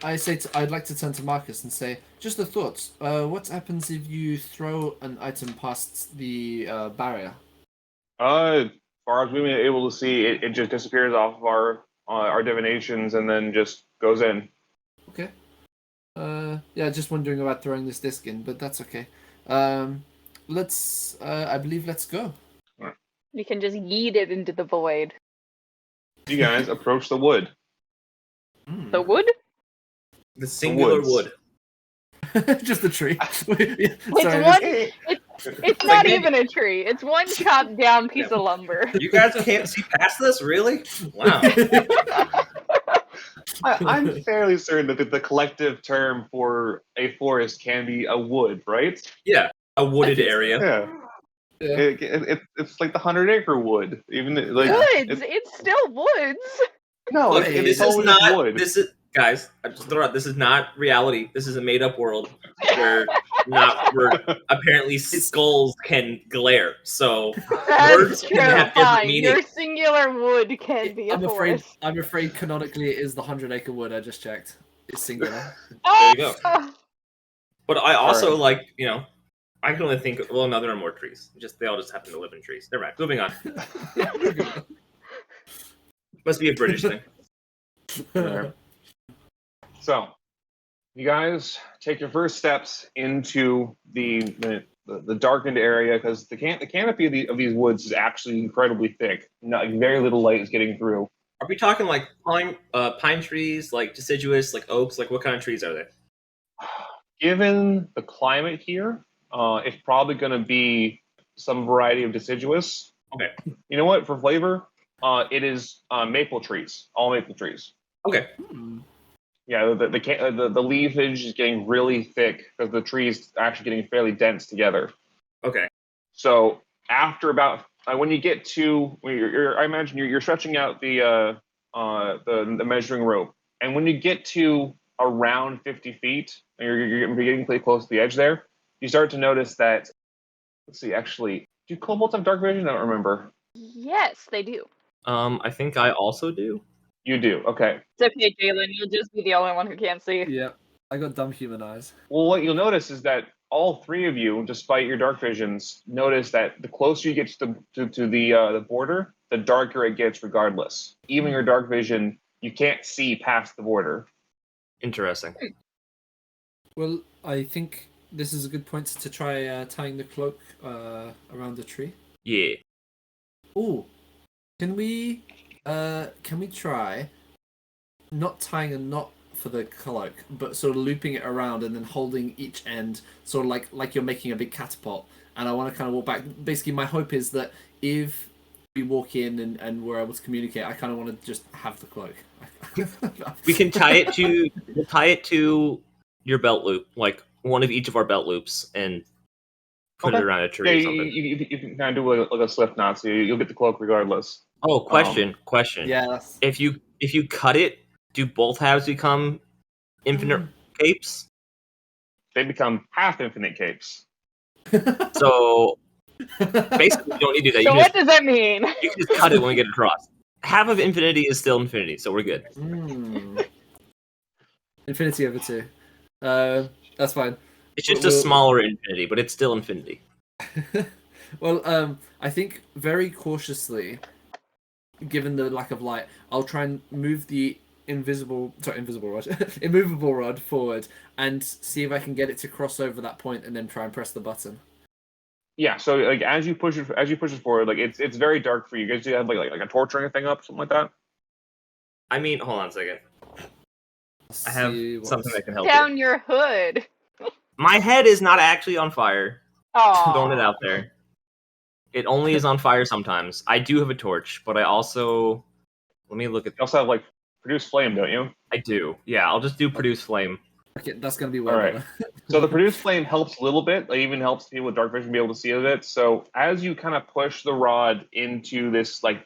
I'd like to turn to Marcus and say, just a thought. What happens if you throw an item past the barrier? As far as we were able to see, it just disappears off of our divinations and then just goes in. Okay. Just wondering about throwing this disc in, but that's okay. Let's go. You can just yeet it into the void. You guys approach the wood. The wood? The singular woods. Mm. Just a tree. It's not even a tree. It's one chopped down piece of lumber. You guys can't see past this, really? Wow. I'm fairly certain that the collective term for a forest can be a wood, right? Yeah, a wooded area. Yeah. It's like the 100-acre wood. Even like Woods! It's still woods! no, Look, it's this is always not. wood. This is guys. I just throw out. This is not reality. This is a made-up world where apparently skulls can glare. So That's words can have different terrifying. meaning. Your singular wood can be a forest. I'm afraid canonically it is the 100-acre wood. I just checked. It's singular. There you go. Ah! But I also Alright. I can only think. Well, no, there are more trees. They all just happen to live in trees. Never mind. Moving on. Must be a British thing. Alright. So, you guys take your first steps into the darkened area because the canopy of these woods is actually incredibly thick. Very little light is getting through. Are we talking like pine trees, like deciduous, like oaks? Like what kind of trees are they? Given the climate here, it's probably going to be some variety of deciduous. Okay. You know what? For flavor, it is maple trees. All maple trees. Okay. Yeah, the leafage is getting really thick because the trees actually getting fairly dense together. Okay. So after about when you get to, I imagine you're stretching out the measuring rope, and when you get to around 50 feet, and you're getting pretty close to the edge there, you start to notice that. Let's see, actually, do kobolds have dark vision? I don't remember. Yes, they do. I think I also do. You do. Okay. It's okay, Jalen. You'll just be the only one who can't see. Yeah, I got dumb human eyes. Well, what you'll notice is that all three of you, despite your dark visions, notice that the closer you get to the border, the darker it gets regardless. Even your dark vision, you can't see past the border. Interesting. Well, I think this is a good point to try tying the cloak around the tree. Yeah. Oh, can we try not tying a knot for the cloak, but sort of looping it around and then holding each end, sort of like you're making a big catapult. And I want to kind of walk back. Basically, my hope is that if we walk in and we're able to communicate, I kind of want to just have the cloak. We can tie it to your belt loop, like one of each of our belt loops, and put it around a tree or Yeah, something. you can kind of do like a slip knot, so you'll get the cloak regardless. Oh, question. Yeah, that's... If you cut it, do both halves become infinite capes? They become half infinite capes. So Basically, you don't need to do that. So You what can does that mean? just cut it when we get across. Half of infinity is still infinity, so we're good. Infinity over 2. That's fine. It's just a We'll- smaller infinity, but it's still infinity. Well, I think very cautiously, given the lack of light, I'll try and move the immovable rod forward and see if I can get it to cross over that point, and then try and press the button. Yeah. So like as you push it forward, like it's very dark for you. Guys, do you have like a torch or anything up, something like that? I mean, hold on a second. I have See what's- something that can help you. Down your hood. My head is not actually on fire. Oh. Throwing it out there. It only is on fire sometimes. I do have a torch, but I also... Let me look at... You also have like produce flame, don't you? I do. Yeah, I'll just do produce flame. Okay, that's gonna be way All right. better. So the produce flame helps a little bit. It even helps people with dark vision be able to see a bit. So as you kind of push the rod into this like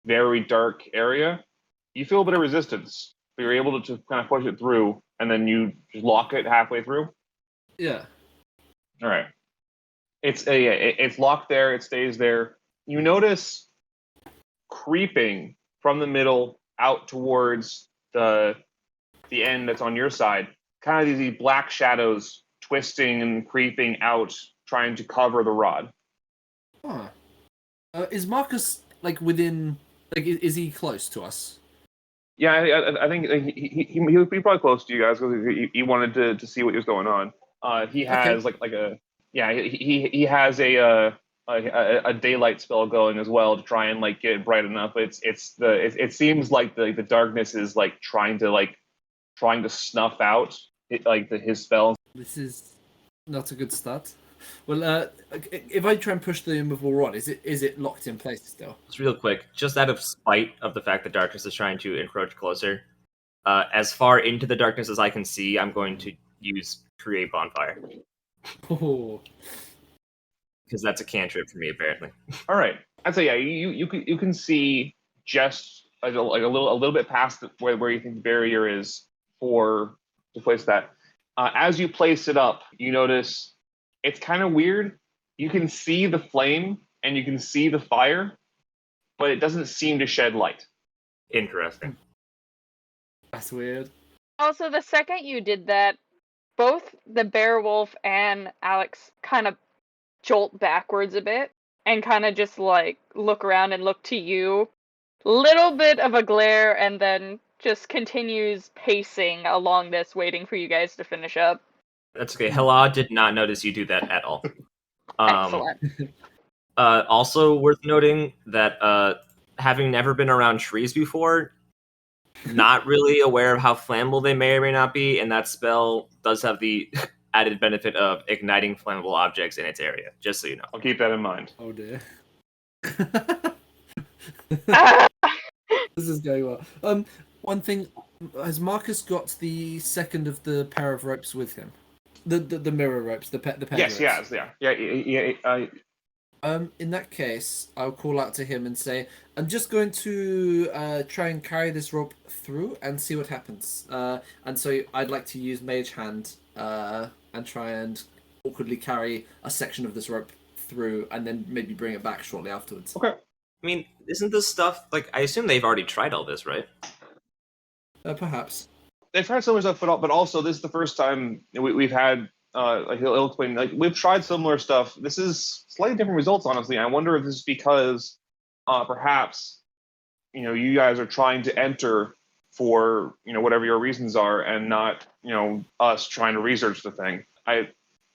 very dark area, you feel a bit of resistance. But you're able to kind of push it through, and then you just lock it halfway through. Yeah. All right. It's locked there. It stays there. You notice creeping from the middle out towards the end that's on your side. Kind of these black shadows twisting and creeping out, trying to cover the rod. Huh. Is Marcus like within? Like, is he close to us? Yeah, I think he was probably close to you guys because he wanted to see what was going on. He has he has a daylight spell going as well to try and like get it bright enough. It seems like the darkness is like trying to snuff out his spell. This is not a good start. Well, if I try and push the immovable rod, is it locked in place still? Just real quick, just out of spite of the fact that darkness is trying to encroach closer, as far into the darkness as I can see, I'm going to use create bonfire. Oh. Because that's a cantrip for me, apparently. All right, I'd say yeah. You can see just a little bit past where you think the barrier is to place that. As you place it up, you notice it's kind of weird. You can see the flame and you can see the fire, but it doesn't seem to shed light. Interesting. That's weird. Also, the second you did that, both the bear wolf and Alex kind of jolt backwards a bit and kind of just like look around and look to you. Little bit of a glare, and then just continues pacing along this, waiting for you guys to finish up. That's okay. Hela did not notice you do that at all. Excellent. Also worth noting that having never been around trees before, not really aware of how flammable they may or may not be, and that spell does have the added benefit of igniting flammable objects in its area, just so you know. I'll keep that in mind. Oh dear. Ah! This is going well. One thing, has Marcus got the second of the pair of ropes with him? The mirror ropes, the pair Yes, ropes. yeah. In that case, I'll call out to him and say, I'm just going to try and carry this rope through and see what happens. And so I'd like to use Mage Hand and try and awkwardly carry a section of this rope through and then maybe bring it back shortly afterwards. Okay. I mean, isn't this stuff, like, I assume they've already tried all this, right? Perhaps. They've tried similar stuff, but also this is the first time we've had. Like he'll explain. Like we've tried similar stuff. This is slightly different results, honestly. I wonder if this is because perhaps you guys are trying to enter for whatever your reasons are, and not us trying to research the thing.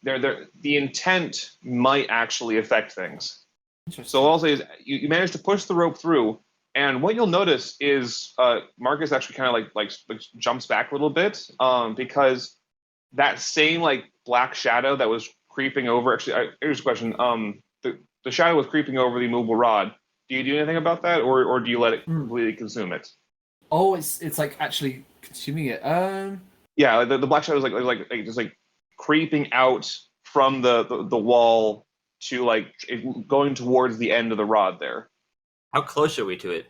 The intent might actually affect things. Interesting. So I'll say is you manage to push the rope through, and what you'll notice is Marcus actually kind of like jumps back a little bit because that same like black shadow that was creeping over. Actually, here's a question. The shadow was creeping over the immovable rod. Do you do anything about that, or do you let it completely consume it? Oh, it's like actually consuming it. Yeah, the black shadow is like just like creeping out from the wall to like going towards the end of the rod there. How close are we to it?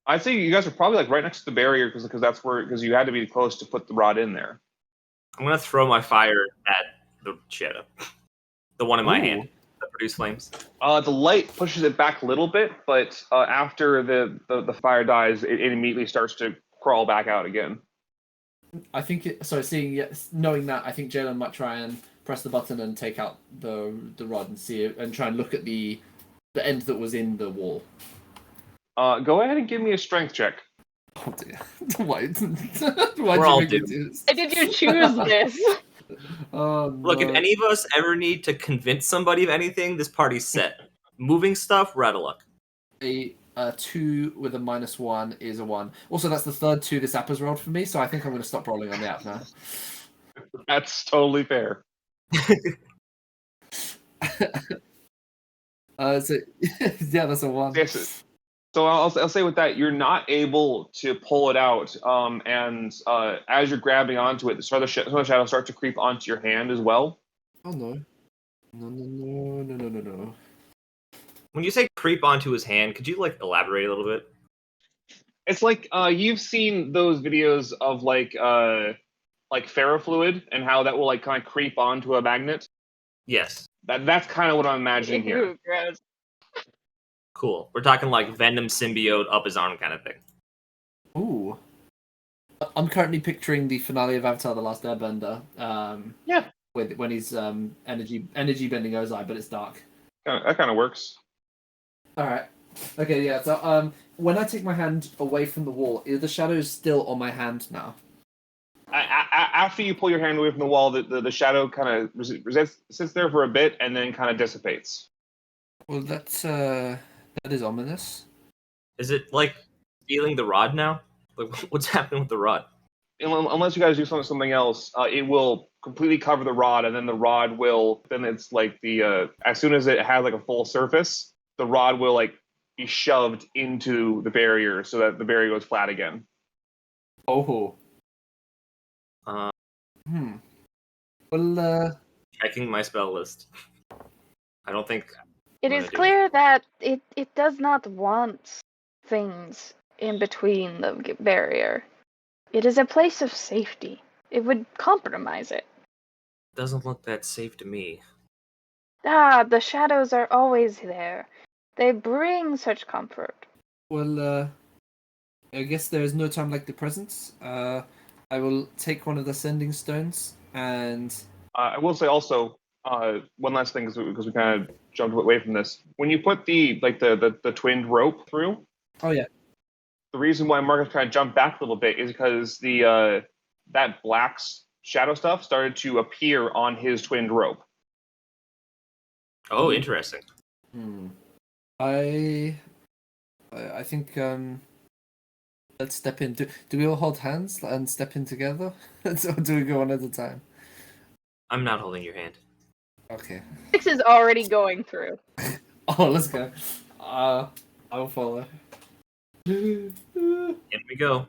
I'd say you guys are probably like right next to the barrier because you had to be close to put the rod in there. I'm gonna throw my fire at the shadow. The one in my Ooh. hand. produce flames? The light pushes it back a little bit, but after the fire dies, it immediately starts to crawl back out again. I think knowing that, I think Jalen might try and press the button and take out the rod and see it, and try and look at the end that was in the wall. Go ahead and give me a strength check. Oh dear. Why We're all did you make me doomed. do this? Why did you choose this? Oh, Look, if no. any of us ever need to convince somebody of anything, this party's set. Moving stuff, we're out of luck. A 2 with a -1 is a 1. Also, that's the third 2 this app has rolled for me, so I think I'm going to stop rolling on the app now. That's totally fair. So yeah, that's a 1. Yes. So I'll say with that, you're not able to pull it out, and as you're grabbing onto it, some of the shadows start to creep onto your hand as well. Oh no. No. When you say creep onto his hand, could you like elaborate a little bit? It's like you've seen those videos of like ferrofluid and how that will like kind of creep onto a magnet. Yes. That's kind of what I'm imagining here. Ew, gross. Cool. We're talking like Venom symbiote up his arm kind of thing. Ooh. I'm currently picturing the finale of Avatar: The Last Airbender. Yeah. When he's energy bending Ozai, but it's dark. That kind of works. All right. Okay. Yeah. So when I take my hand away from the wall, are the shadows still on my hand now? After you pull your hand away from the wall, the shadow kind of sits there for a bit and then kind of dissipates. Well, that is ominous. Is it like feeling the rod now? Like what's happening with the rod? Unless you guys do something else, it will completely cover the rod, and then the rod will. Then it's like as soon as it has like a full surface, the rod will like be shoved into the barrier so that the barrier goes flat again. Oh. Well, Checking my spell list. I don't think It I'm is gonna do clear that it does not want things in between the barrier. It is a place of safety. It would compromise it. doesn't look that safe to me. Ah, the shadows are always there. They bring such comfort. well, I guess there is no time like the present. I will take one of the sending stones and. I will say also one last thing because we kind of jumped away from this. When you put the twinned rope through, Oh yeah. the reason why Marcus kind of jumped back a little bit is because that black shadow stuff started to appear on his twinned rope. Oh, interesting. I think let's step in. Do we all hold hands and step in together? Or do we go one at a time? I'm not holding your hand. Okay. Six is already going through. Oh, let's go. I will follow. In we go.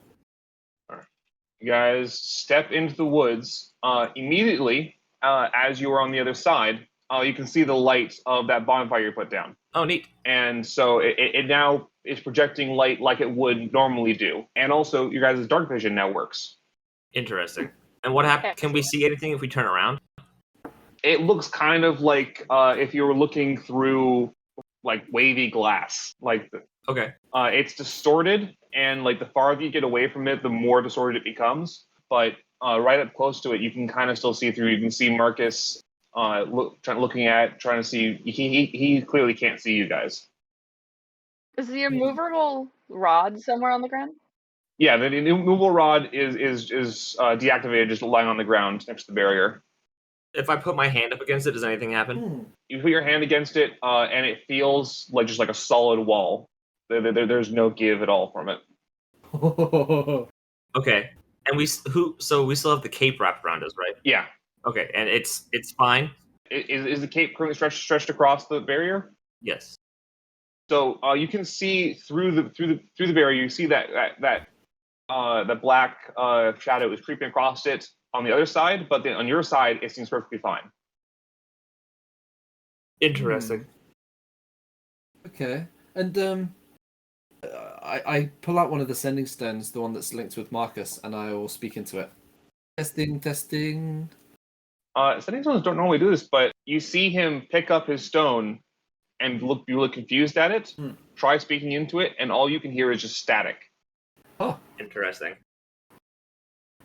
You guys step into the woods. Immediately, as you are on the other side, you can see the light of that bonfire you put down. Oh, neat. And so it now is projecting light like it would normally do. And also, your guys' dark vision now works. Interesting. And what happened? Can we see anything if we turn around? It looks kind of like if you were looking through like wavy glass. Like Okay. it's distorted, and like the farther you get away from it, the more distorted it becomes. But right up close to it, you can kind of still see through. You can see Marcus looking at, trying to see. He clearly can't see you guys. Is the immovable rod somewhere on the ground? Yeah, the immovable rod is deactivated, just lying on the ground next to the barrier. If I put my hand up against it, does anything happen? You put your hand against it, and it feels like just like a solid wall. There's no give at all from it. Okay. And we still have the cape wrapped around us, right? Yeah. Okay, and it's fine. Is the cape currently stretched across the barrier? Yes. So you can see through the barrier. You see that black shadow is creeping across it on the other side, but then on your side it seems perfectly fine. Interesting. Okay. And I pull out one of the sending stones, the one that's linked with Marcus, and I will speak into it. Testing. Sending stones don't normally do this, but You see him pick up his stone and you look confused at it. Try speaking into it, and all you can hear is just static. Oh, Interesting.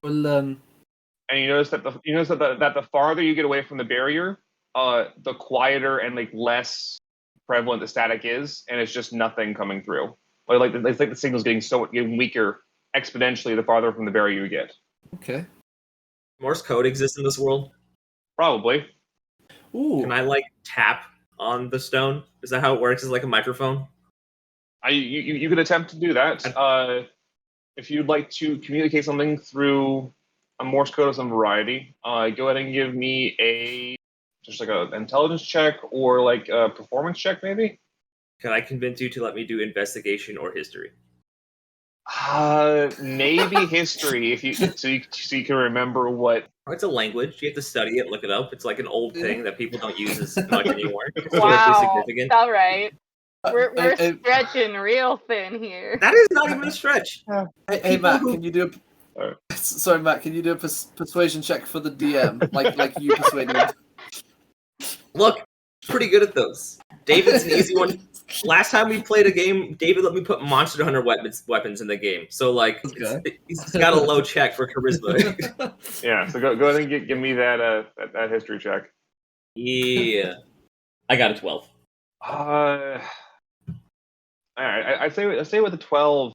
well, And you notice that the farther you get away from the barrier, the quieter and like less prevalent the static is, and it's just nothing coming through. It's like the signal's getting weaker exponentially the farther from the barrier you get. okay. Morse code exists in this world. Probably. Ooh, Can I like tap on the stone? Is that how it works? Is it like a microphone? You could attempt to do that. If you'd like to communicate something through a Morse code of some variety, go ahead and give me just like an intelligence check or like a performance check, maybe. Can I convince you to let me do investigation or history? Maybe history if so you can remember what. Oh, it's a language. You have to study it, look it up. It's like an old thing that people don't use as much anymore. It's historically Wow. significant. All right. We're Hey, stretching real thin here. That is not even a stretch. hey, Matt, can you do Alright. Sorry, Matt, can you do a persuasion check for the DM? Like you persuaded him. Look, pretty good at those. David's an easy one. Last time we played a game, David let me put Monster Hunter weapons in the game. So like, he's got a low check for charisma. Yeah, so go ahead and give me that history check. Yeah, I got a 12. All right, I say with the 12,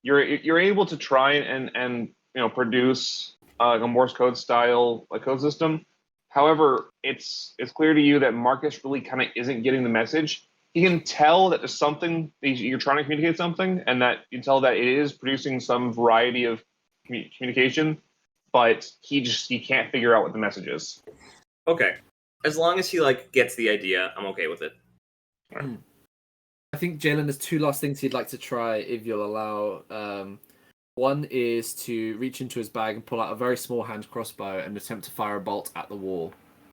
you're able to try and produce a Morse code style code system. However, it's clear to you that Marcus really kind of isn't getting the message. He can tell that there's something you're trying to communicate something, and that you can tell that it is producing some variety of communication, but he can't figure out what the message is. Okay, as long as he like gets the idea, I'm okay with it. I think Jalen has two last things he'd like to try, if you'll allow. One is to reach into his bag and pull out a very small hand crossbow and attempt to fire a bolt at the wall.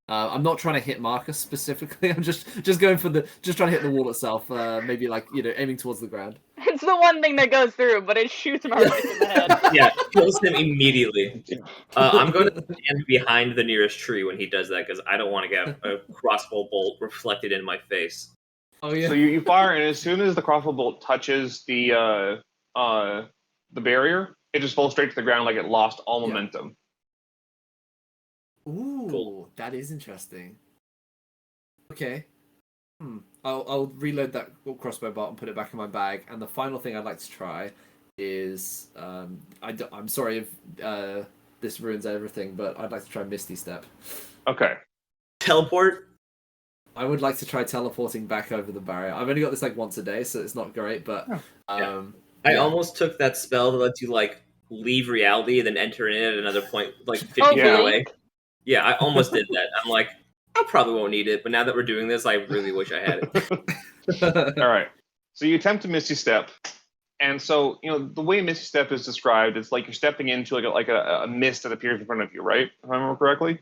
I'm not trying to hit Marcus specifically. I'm just trying to hit the wall itself. Maybe like aiming towards the ground. It's the one thing that goes through, but it shoots Marcus in the head. Yeah, kills him immediately. I'm going to stand behind the nearest tree when he does that because I don't want to get a crossbow bolt reflected in my face. Oh yeah. So you fire, and as soon as the crossbow bolt touches the barrier, it just falls straight to the ground like it lost all momentum. Ooh, Cool. That is interesting. Okay. I'll reload that crossbow bolt and put it back in my bag. And the final thing I'd like to try is I'm sorry if this ruins everything, but I'd like to try Misty Step. Okay. Teleport? I would like to try teleporting back over the barrier. I've only got this like once a day, so it's not great, but I almost took that spell that lets you like leave reality and then enter in at another point like 50 Oh, feet yeah. away. Yeah, I almost did that. I'm like, I probably won't need it, but now that we're doing this, I really wish I had it. All right. So you attempt to Misty Step, and so the way Misty Step is described, it's like you're stepping into like a mist that appears in front of you, right? If I remember correctly.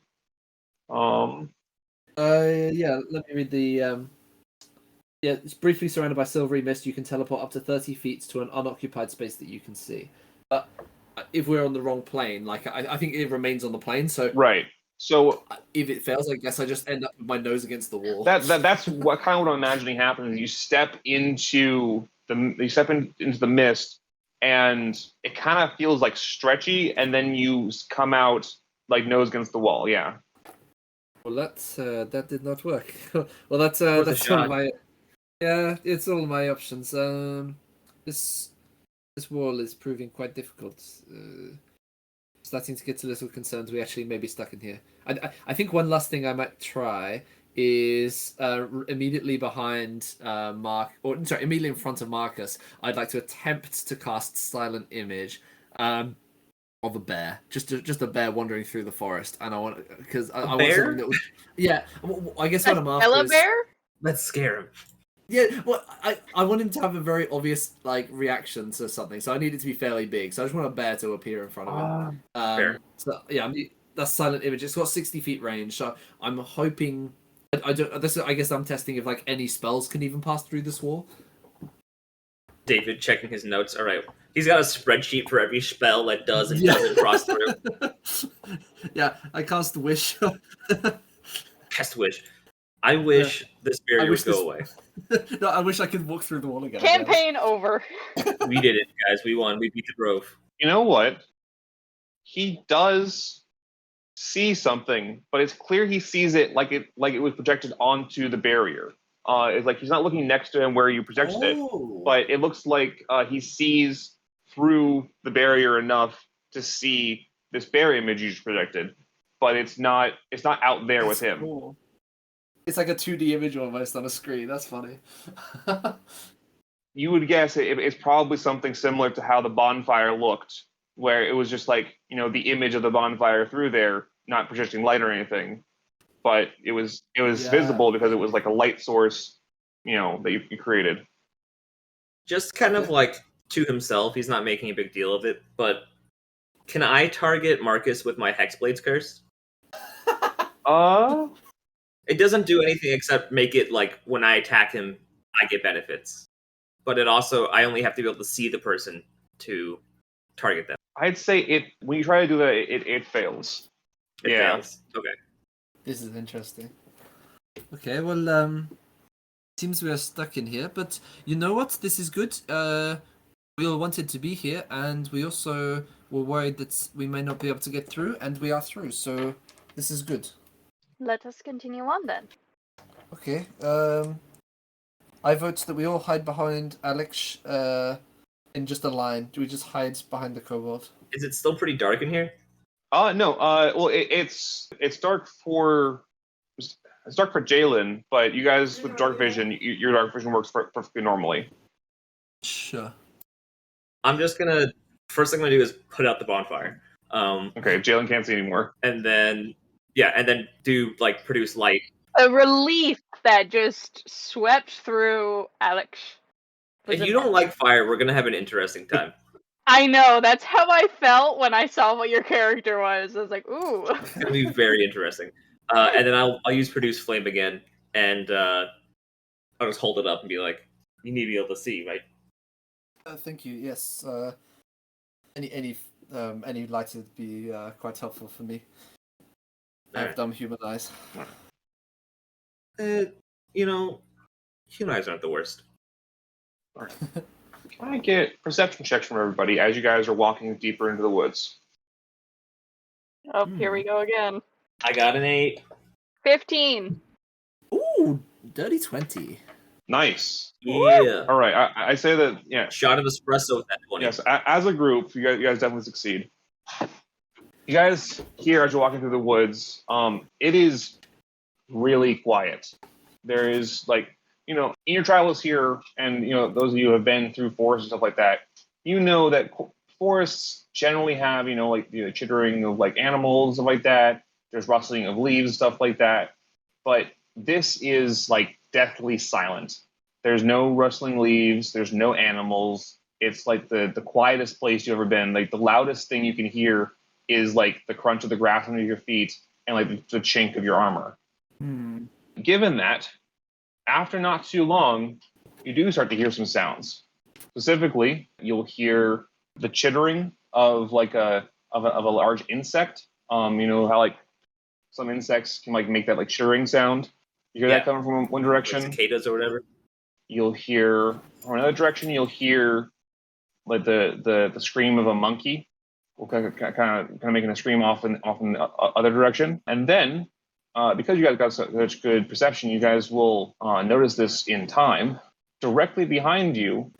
Yeah. Let me read the. Yeah, it's briefly surrounded by silvery mist. You can teleport up to 30 feet to an unoccupied space that you can see. But if we're on the wrong plane, like I think it remains on the plane. So Right. So if it fails, I guess I just end up with my nose against the wall. that's what kind of what I'm imagining happens. You step into the mist, and it kind of feels like stretchy, and then you come out like nose against the wall. Yeah. Well, that did not work. Well, that's a that's all shot. my. Yeah, it's all my options. This wall is proving quite difficult. Starting to get a little concerned we actually may be stuck in here. I think one last thing I might try is immediately behind immediately in front of Marcus. I'd like to attempt to cast Silent Image of a bear, just a bear wandering through the forest, and I want I want bear? something that would, I guess what I'm after Stella is Bear? Let's scare him. yeah, well, I want him to have a very obvious like reaction to something, so I need it to be fairly big. So I just want a bear to appear in front of him. Fair. So yeah, that's Silent Image. It's got 60 feet range, so I'm hoping. I guess I'm testing if like any spells can even pass through this wall. David checking his notes. All right, he's got a spreadsheet for every spell that does and doesn't cross through. Yeah, I cast Wish. Cast wish. I wish this barrier wish would go this- away. No, I wish I could walk through the wall again. I guess. Campaign over. We did it, guys. We won. We beat the Grove. You know what? He does see something, but it's clear he sees it like it was projected onto the barrier. It's like he's not looking next to him where you projected it, Oh. but it looks like he sees through the barrier enough to see this barrier image you just projected, but it's not out there with That's him. cool. It's like a 2D image almost on a screen. That's funny. You would guess it's probably something similar to how the bonfire looked, where it was just like, the image of the bonfire through there, not projecting light or anything, but it was Yeah. visible because it was like a light source, that you created. Just kind of like to himself. He's not making a big deal of it, but can I target Marcus with my Hexblade's Curse? It doesn't do anything except make it like when I attack him, I get benefits. But I only have to be able to see the person to target them. I'd say when you try to do that, it fails. It Yeah. fails. Okay. This is interesting. Okay, well, seems we are stuck in here, but you know what? This is good. We all wanted to be here, and we also were worried that we may not be able to get through, and we are through, so this is good. Let us continue on then. Okay, I vote that we all hide behind Alex, in just a line. Do we just hide behind the kobold? Is it still pretty dark in here? No. Well, it's dark for Jalen, but you guys with dark vision, your dark vision works perfectly normally. Sure. I'm just gonna. First thing I'm gonna do is put out the bonfire. Okay, Jalen can't see anymore. And then do like produce light. A relief that just swept through Alex. If you don't like fire, we're gonna have an interesting time. I know, that's how I felt when I saw what your character was. I was like, ooh. It's gonna be very interesting. And then I'll use produce flame again, and I'll just hold it up and be like, "You need to be able to see, right?" Thank you. Yes. Any light would be quite helpful for me. I have Alright. dumb human eyes. Human eyes aren't the worst. Can I get perception checks from everybody as you guys are walking deeper into the woods? Oh, here we go again. I got an 8. 15. Ooh, dirty 20. Nice. Yeah. All right. I say that. Yeah. Shot of espresso with that 20. Yes. As a group, you guys definitely succeed. You guys here as you're walking through the woods, it is really quiet. There is in your travels here, and those of you who have been through forests and stuff like that, that forests generally have the chittering of animals, stuff like that. There's rustling of leaves, stuff like that. But this is deathly silent. There's no rustling leaves. There's no animals. It's like the quietest place you've ever been. Like the loudest thing you can hear is the crunch of the grass under your feet and the chink of your armor. Given that, after not too long, you do start to hear some sounds. Specifically, you'll hear the chittering of a large insect. How some insects can make that chittering sound. You hear that coming from one direction. Like cicadas or whatever. You'll hear from another direction. You'll hear the scream of a monkey, kind of making a scream off in the other direction. And then, because you guys got such good perception, you guys will notice this in time. Directly behind you,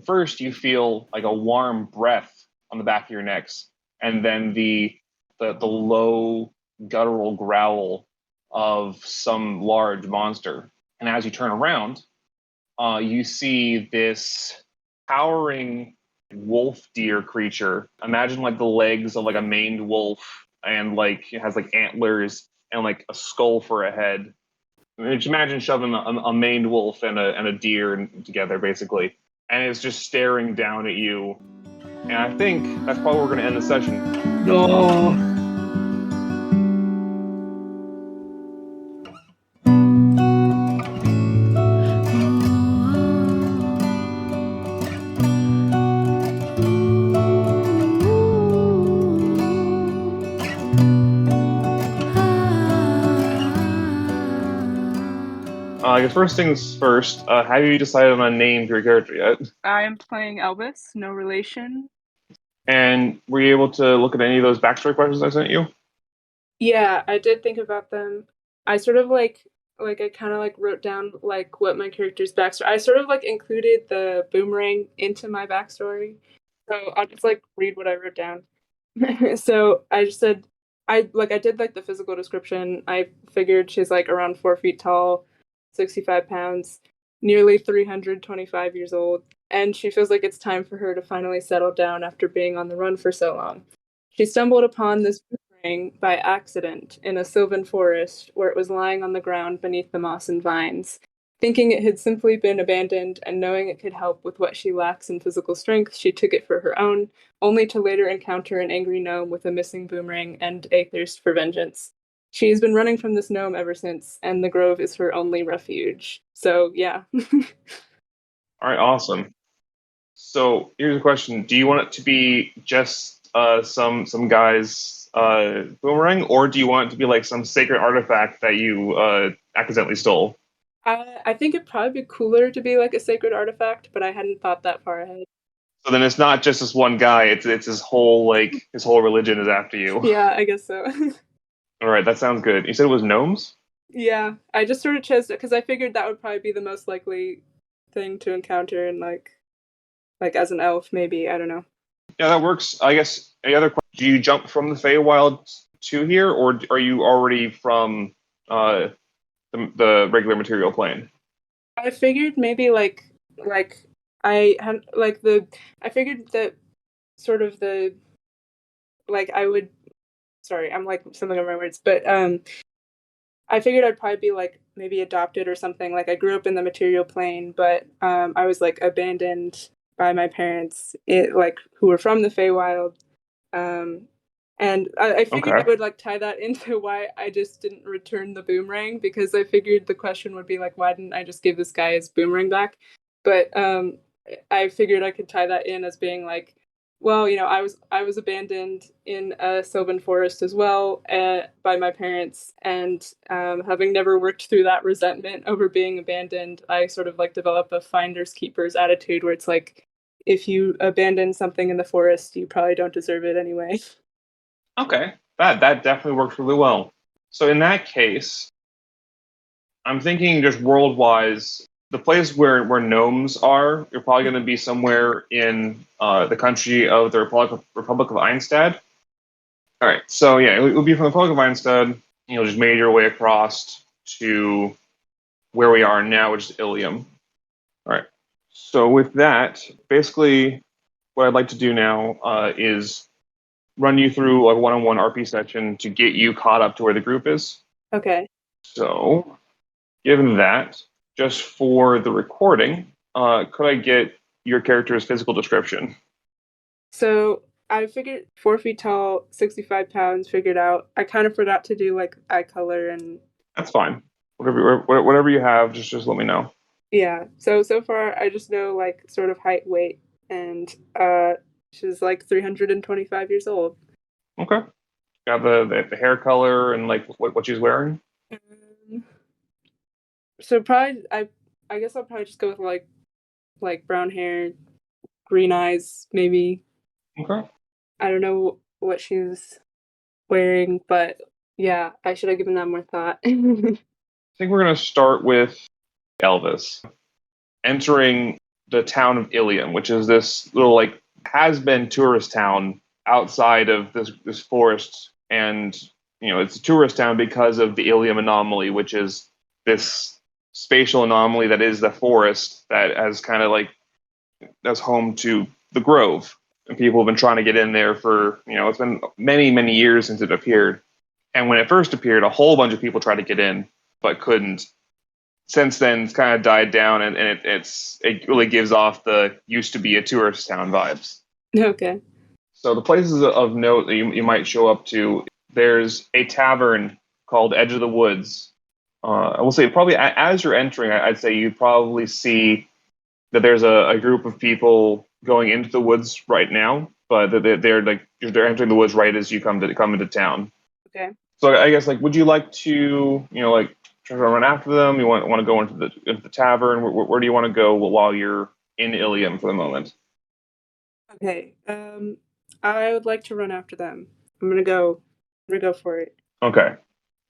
first you feel a warm breath on the back of your necks, and then the low guttural growl of some large monster. And as you turn around, you see this towering wolf deer creature. Imagine the legs of a maned wolf, and it has antlers and a skull for a head. Just imagine shoving a maned wolf and a deer together, basically, and it's just staring down at you. And I think that's probably where we're going to end the session. No. I guess first things first. Have you decided on a name for your character yet? I'm playing Elvis, no relation. And were you able to look at any of those backstory questions I sent you? Yeah, I did think about them. I sort of like I kind of like wrote down like what my character's backstory. I sort of like included the boomerang into my backstory. So I'll just like read what I wrote down. So I just said I did like the physical description. I figured she's like around 4 feet tall, 65 pounds, nearly 325 years old, and she feels like it's time for her to finally settle down after being on the run for so long. She stumbled upon this boomerang by accident in a sylvan forest where it was lying on the ground beneath the moss and vines. Thinking it had simply been abandoned and knowing it could help with what she lacks in physical strength, she took it for her own, only to later encounter an angry gnome with a missing boomerang and a thirst for vengeance. She has been running from this gnome ever since, and the grove is her only refuge. So, yeah. All right, awesome. So here's a question: do you want it to be just some guy's boomerang, or do you want it to be like some sacred artifact that you accidentally stole? I think it'd probably be cooler to be like a sacred artifact, but I hadn't thought that far ahead. So then it's not just this one guy; it's his whole religion is after you. Yeah, I guess so. All right, that sounds good. You said it was gnomes. Yeah, I just sort of chose it because I figured that would probably be the most likely thing to encounter in like as an elf, maybe. I don't know. Yeah, that works. I guess any other questions? Do you jump from the Feywild to here, or are you already from the regular material plane? I figured maybe I had like the I figured that sort of the like I would sorry, I'm like stumbling over my words, but I figured I'd probably be like maybe adopted or something. Like I grew up in the material plane, but I was like abandoned by my parents, who were from the Feywild. And I figured Okay. I would like tie that into why I just didn't return the boomerang because I figured the question would be like, why didn't I just give this guy his boomerang back? But I figured I could tie that in as being like, well, I was abandoned in a sylvan forest as well by my parents, and having never worked through that resentment over being abandoned, I sort of like develop a finders keepers attitude where it's like, if you abandon something in the forest, you probably don't deserve it anyway. Okay, that definitely works really well. So in that case, I'm thinking just world-wise, the place where gnomes are, you're probably going to be somewhere in the country of the Republic of Einstad. All right, so yeah, it would be from the Republic of Einstad. You'll just made your way across to where we are now, which is Ilium. All right. So with that, basically, what I'd like to do now is run you through a one-on-one RP session to get you caught up to where the group is. Okay. So, given that, just for the recording, could I get your character's physical description? So I figured 4 feet tall, 65 pounds, figured out. I kind of forgot to do like eye color and That's fine. Whatever you have, just let me know. yeah. So far I just know like sort of height, weight, and she's like 325 years old. Okay. Got the hair color and like what she's wearing. So probably I guess I'll probably just go with like brown hair, green eyes, maybe. Okay. I don't know what she's wearing, but yeah, I should have given that more thought. I think we're gonna start with Elvis entering the town of Ilium, which is this little like has been tourist town outside of this forest, and it's a tourist town because of the Ilium anomaly, which is this spatial anomaly that is the forest that has kind of like that's home to the Grove, and people have been trying to get in there for it's been many years since it appeared, and when it first appeared, a whole bunch of people tried to get in but couldn't. Since then, it's kind of died down, and it really gives off the used to be a tourist town vibes. Okay. So the places of note that you might show up to, there's a tavern called Edge of the Woods. I will say probably as you're entering, I'd say you probably see that there's a group of people going into the woods right now, but they're entering the woods right as you come into town. Okay. So I guess would you like to try to run after them? You want to go into the tavern? Where do you want to go while you're in Ilium for the moment? Okay. I would like to run after them. I'm gonna go for it. Okay.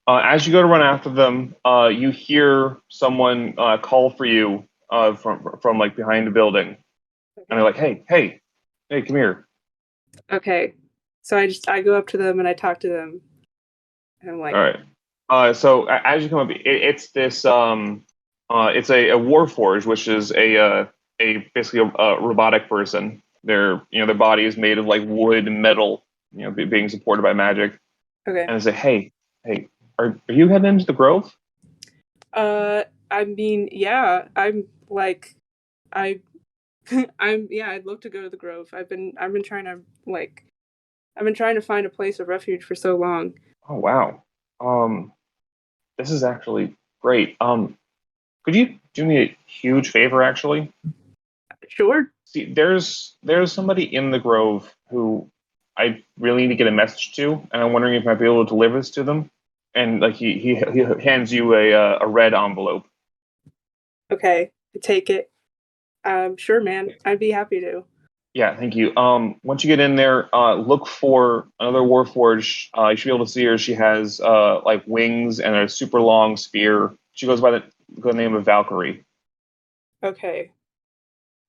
As you go to run after them, you hear someone call for you from like behind the building, and they're like, "Hey, come here." Okay. So I go up to them and I talk to them. And I'm like, All right. So as you come up, it's this it's a warforge, which is a basically a robotic person. Their body is made of like wood and metal, being supported by magic. okay. And I say, hey, are you heading into the Grove? I mean, yeah, I'm like, I, I'd love to go to the Grove. I've been trying to find a place of refuge for so long. Oh wow. This is actually great. Could you do me a huge favor, actually? Sure. See, there's somebody in the Grove who I really need to get a message to, and I'm wondering if I might be able to deliver this to them. And like he hands you a red envelope. Okay, I take it. Sure, man. I'd be happy to. Yeah, thank you. Once you get in there, look for another Warforged. You should be able to see her. She has like wings and a super long spear. She goes by the name of Valkyrie. Okay.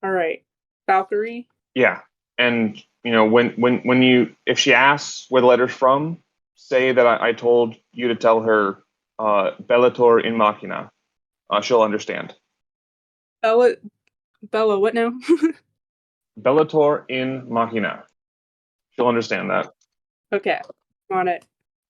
All right. Valkyrie. Yeah, and when you if she asks where the letter's from, say that I told you to tell her Bellator in Machina. She'll understand. Bella, what now? Bellator in Machina. She'll understand that. Okay, I'm on it.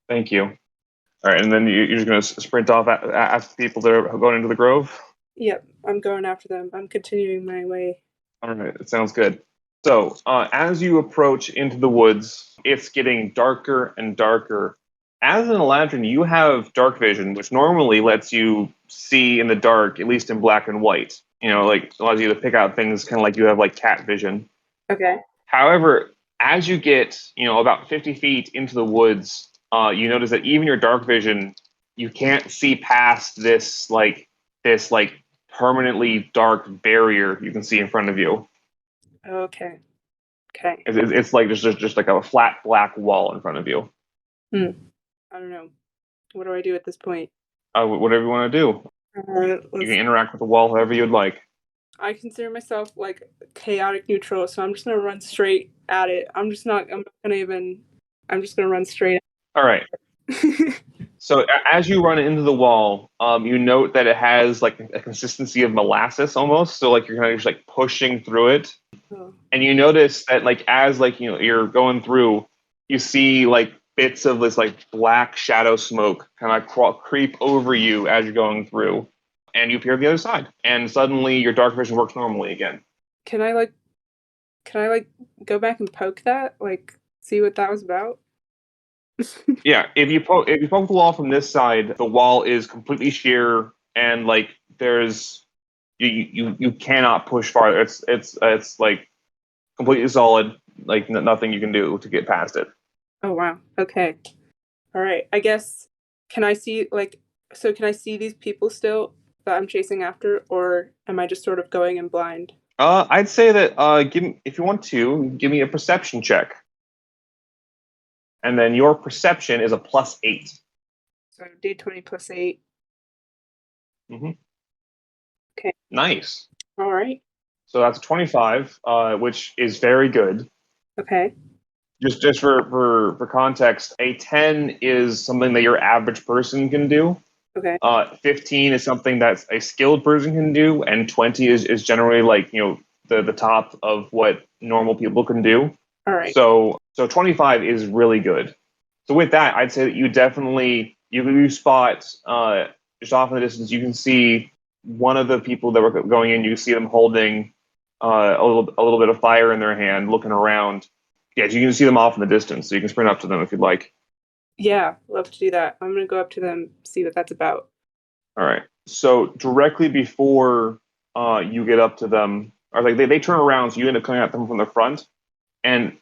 Thank you. All right, and then you're just going to sprint off after the people that are going into the Grove? Yep, I'm going after them. I'm continuing my way. All right, it sounds good. So, as you approach into the woods, it's getting darker and darker. As an Eladrin, you have dark vision, which normally lets you see in the dark, at least in black and white. Like allows you to pick out things kind of like you have like cat vision. Okay. However, as you get, about 50 feet into the woods, you notice that even your dark vision, you can't see past this permanently dark barrier you can see in front of you. Okay. Okay. It's like there's just like a flat black wall in front of you. I don't know. What do I do at this point? Whatever you want to do. You can interact with the wall however you'd like. I consider myself like chaotic neutral, so I'm just gonna run straight at it. I'm just gonna run straight. All right. So as you run into the wall, you note that it has like a consistency of molasses almost. So like you're kind of just like pushing through it, and you notice that like as like you're going through, you see like bits of this like black shadow smoke kind of creep over you as you're going through, and you appear on the other side, and suddenly your dark vision works normally again. Can I go back and poke that? Like see what that was about? Yeah, if you poke the wall from this side, the wall is completely sheer, and like there's you cannot push farther. It's like completely solid. Like nothing you can do to get past it. Oh wow. Okay. All right. I guess can I see these people still that I'm chasing after, or am I just sort of going in blind? I'd say that if you want to give me a perception check, and then your perception is a +8. So D20 plus 8. Mm-hmm. Okay. Nice. All right. So that's 25, which is very good. Okay. Just for context, a 10 is something that your average person can do. Okay. 15 is something that a skilled person can do, and 20 is generally like the top of what normal people can do. All right. So 25 is really good. So with that, I'd say that you definitely you spot just off in the distance. You can see one of the people that were going in. You see them holding a little bit of fire in their hand, looking around. Yeah, you can see them off in the distance. So you can sprint up to them if you'd like. Yeah, love to do that. I'm gonna go up to them, see what that's about. All right. So directly before you get up to them, or like they turn around, so you end up coming at them from the front, and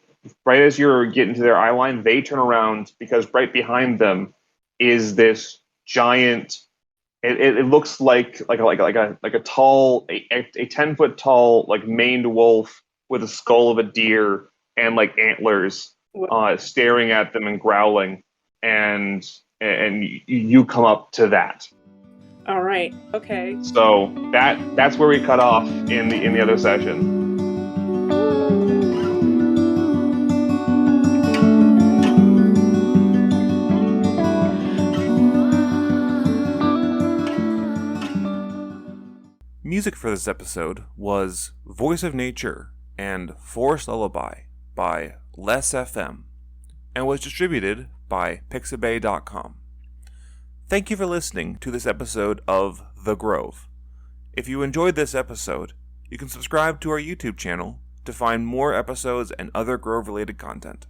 right as you're getting to their eye line, they turn around because right behind them is this giant It looks like a tall a 10-foot tall like maned wolf with a skull of a deer and like antlers staring at them and growling, and you come up to that. All right. Okay. So that's where we cut off in the other session. Music for this episode was Voice of Nature and Forest Lullaby by Les FM and was distributed by Pixabay.com. Thank you for listening to this episode of The Grove. If you enjoyed this episode, you can subscribe to our YouTube channel to find more episodes and other Grove-related content.